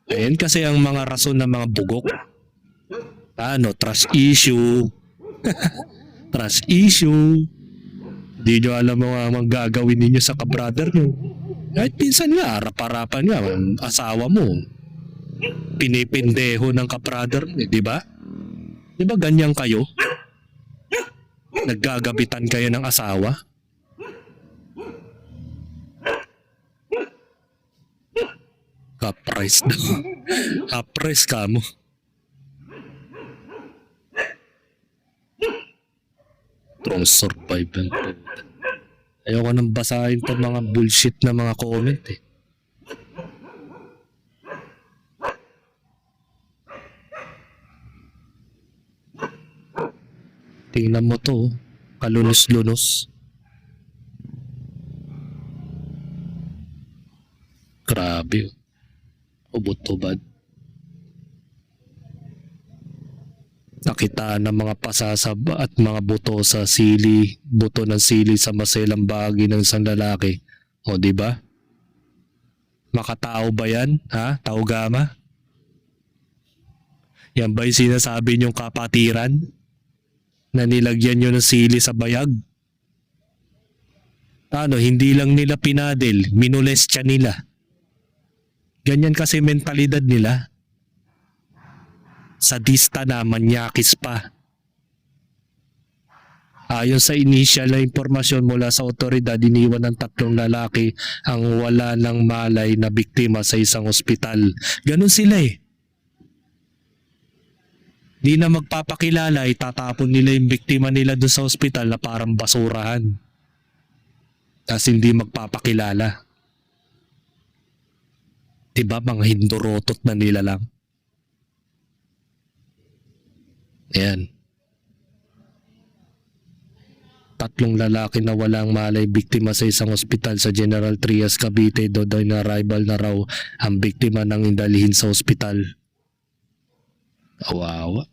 Ayan kasi ang mga rason ng mga bugok. Trust issue. Trust issue. Di nyo alam mga gagawin ninyo sa kabrother nyo. Kahit pinsan nga, harap-harapan nga, asawa mo. Pinipindeho ng kabrother mo, di ba? Di ba ganyan kayo? Naggagabitan kayo ng asawa? Kapres na. Kapres ka mo. Strong survival. Ayoko nang basahin pa mga bullshit na mga comment eh. Tingnan mo to, kalunos-lunos. Grabe. Ubot-ubad. Nakitaan ng mga pasasab at mga buto sa sili, buto ng sili sa maselang bahagi ng isang lalaki. O di ba? Makatao ba yan? Ha? Tao Gama? Yan ba yung sinasabi niyong kapatiran? Na nilagyan niyo ng sili sa bayag? Hindi lang nila pinadel, minolestya nila. Ganyan kasi mentalidad nila. Sadista na, manyakis pa. Ayon sa initial na impormasyon mula sa otoridad, iniwan ng 3 lalaki ang wala ng malay na biktima sa isang ospital. Ganun sila eh. Di na magpapakilala, itatapon nila yung biktima nila doon sa ospital na parang basurahan. Tapos hindi magpapakilala. Diba mga hindorotot na nila lang? Ayan. 3 lalaki na walang malay biktima sa isang ospital sa General Trias, Cavite. Doon na arrival na raw ang biktima nang indalhin sa ospital. Awawa.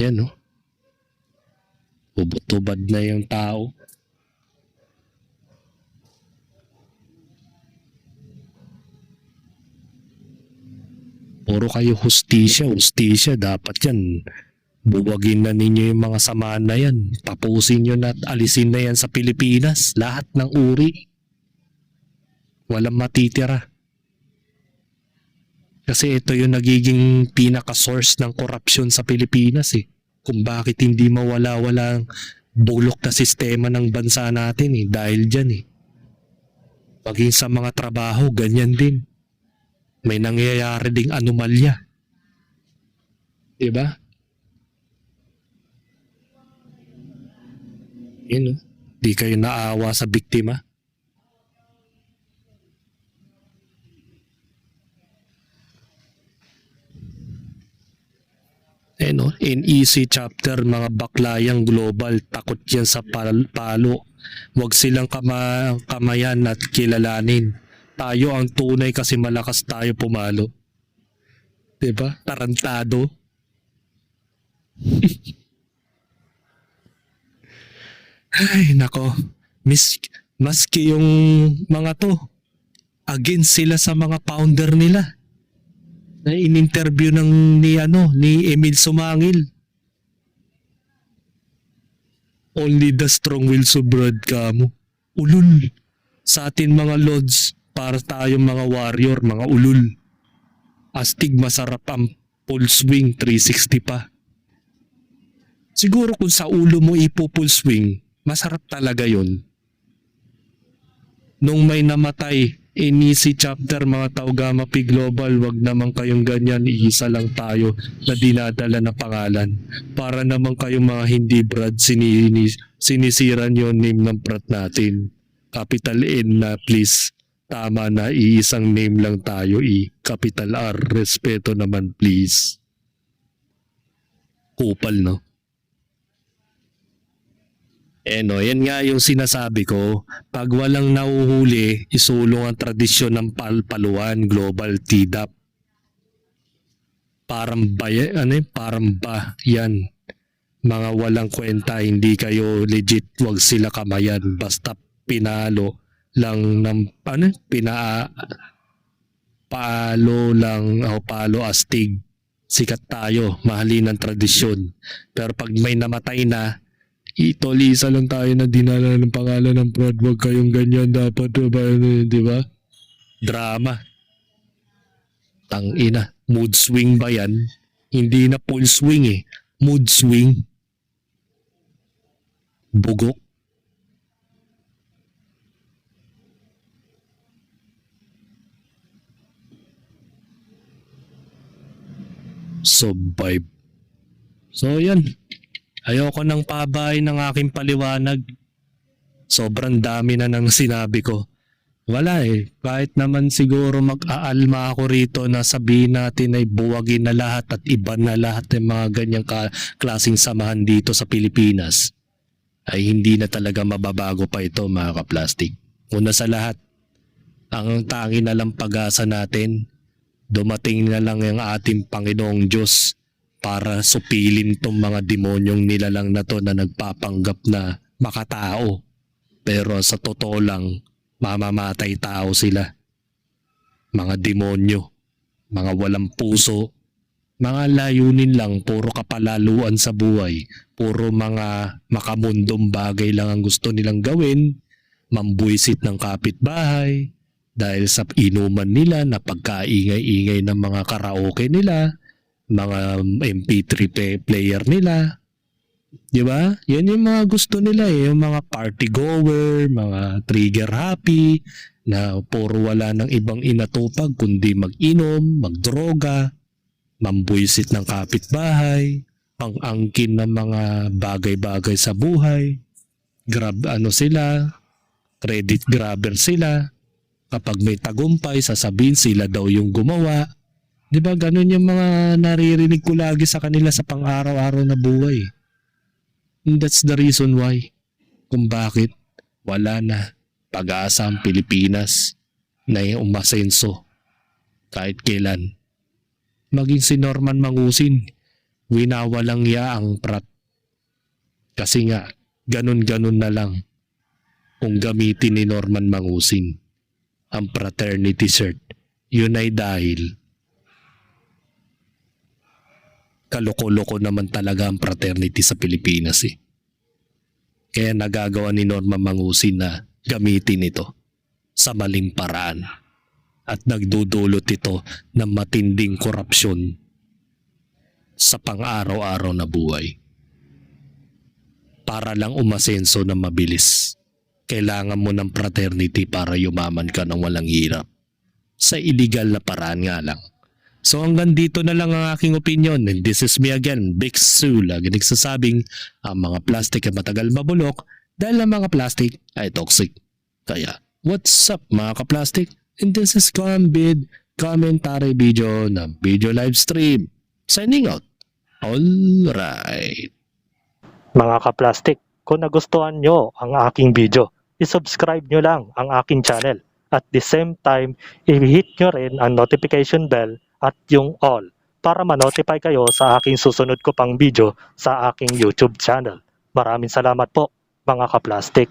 Yan, no? Ubod-ubad na yung tao. Puro kayo hustisya. Dapat yan. Buwagin na ninyo yung mga samaan na yan. Tapusin nyo na at alisin na yan sa Pilipinas. Lahat ng uri. Walang matitira. Kasi ito yung nagiging pinaka-source ng korupsyon sa Pilipinas eh. Kung bakit hindi mawala-walang bulok na sistema ng bansa natin eh. Dahil dyan eh. Maging sa mga trabaho, ganyan din. May nangyayari ding anomalya. Diba? Yun oh. Di kayo naawa sa biktima. No? In EC chapter, mga baklayang global, takot yan sa palo. Huwag silang kamayan at kilalanin. Tayo ang tunay kasi malakas tayo pumalo. Diba? Tarantado. Ay, nako. Maski yung mga to, against sila sa mga founder nila. Na in-interview ni Emil Sumangil. Only the strong will survive kamo. Ulul. Sa atin mga lords, para tayong mga warrior, mga ulul. Astig masarap ang full swing, 360 pa. Siguro kung sa ulo mo ipo-full swing, masarap talaga yon. Nung may namatay, inisi chapter mga Taogama Pi Global, wag naman kayong ganyan, iisa lang tayo na dinadala na pangalan. Para naman kayong mga hindi brad, sinisiran yon name ng prat natin. Capital N na please. Tama na, iisang name lang tayo, capital R. Respeto naman please. Kupal, no? No, yan nga yung sinasabi ko. Pag walang nauhuli, isulong ang tradisyon ng palpaluan, global TDAP. Parang ba yan. Mga walang kwenta, hindi kayo legit, wag sila kamayan. Basta pinalo lang ng palo astig. Sikat tayo, mahalin ang tradisyon. Pero pag may namatay na, itolisa lang tayo na dinala ng pangalan ng prod. Huwag kayong ganyan dapat, di ba? Drama. Tangina. Mood swing ba yan? Hindi na full swing eh. Mood swing. Bugok. Survive. So yan. Ayoko nang pabay ng aking paliwanag. Sobrang dami na ng sinabi ko. Wala eh. Kahit naman siguro mag-aalma ako rito na sabihin natin ay buwagin na lahat at iba na lahat ng mga ganyang klaseng samahan dito sa Pilipinas, ay hindi na talaga mababago pa ito mga kaplastik. Una sa lahat, ang tangi na lang pag-asa natin, dumating na lang ang ating Panginoong Diyos para supilin tong mga demonyong nilalang na to na nagpapanggap na makatao. Pero sa totoo lang, mamamatay tao sila. Mga demonyo, mga walang puso, mga layunin lang, puro kapalaluan sa buhay, puro mga makamundong bagay lang ang gusto nilang gawin, mambuisit ng kapitbahay, dahil sa inuman nila na pagkaingay-ingay ng mga karaoke nila, mga MP3 player nila. Di ba? Yan yung mga gusto nila eh. Yung mga party goer, mga trigger happy, na puro wala ng ibang inatupag kundi mag-inom, magdroga, mambuisit ng kapitbahay, pang-angkin ng mga bagay-bagay sa buhay, sila, credit grabber sila, kapag may tagumpay sasabihin sila daw yung gumawa. Di ba ganun yung mga naririnig ko lagi sa kanila sa pang-araw-araw na buhay. And that's the reason why kung bakit wala na pag-asa ang Pilipinas na umasenso kahit kailan. Maging si Norman Mangusin, winawalang ya ang prat. Kasi nga, ganun-ganun na lang kung gamitin ni Norman Mangusin ang fraternity shirt. Yun ay dahil kaloko-loko naman talaga ang fraternity sa Pilipinas eh. Kaya nagagawa ni Norman Mangusin na gamitin ito sa maling paraan at nagdudulot ito ng matinding korupsyon sa pang-araw-araw na buhay. Para lang umasenso na mabilis, kailangan mo ng fraternity para yumaman ka ng walang hirap. Sa illegal na paraan nga lang. So hanggang dito na lang ang aking opinion. And this is me again, Big Sue. Lagi nagsasabing ang mga plastic ay matagal mabulok dahil ang mga plastic ay toxic. Kaya, what's up mga ka-plastic? And this is Gambid commentary video ng video live stream. Signing out. Alright. Mga ka-plastic, kung nagustuhan nyo ang aking video, isubscribe nyo lang ang aking channel. At the same time, i-hit nyo rin ang notification bell at yung all para ma-notify kayo sa aking susunod ko pang video sa aking YouTube channel. Maraming salamat po mga ka-plastic.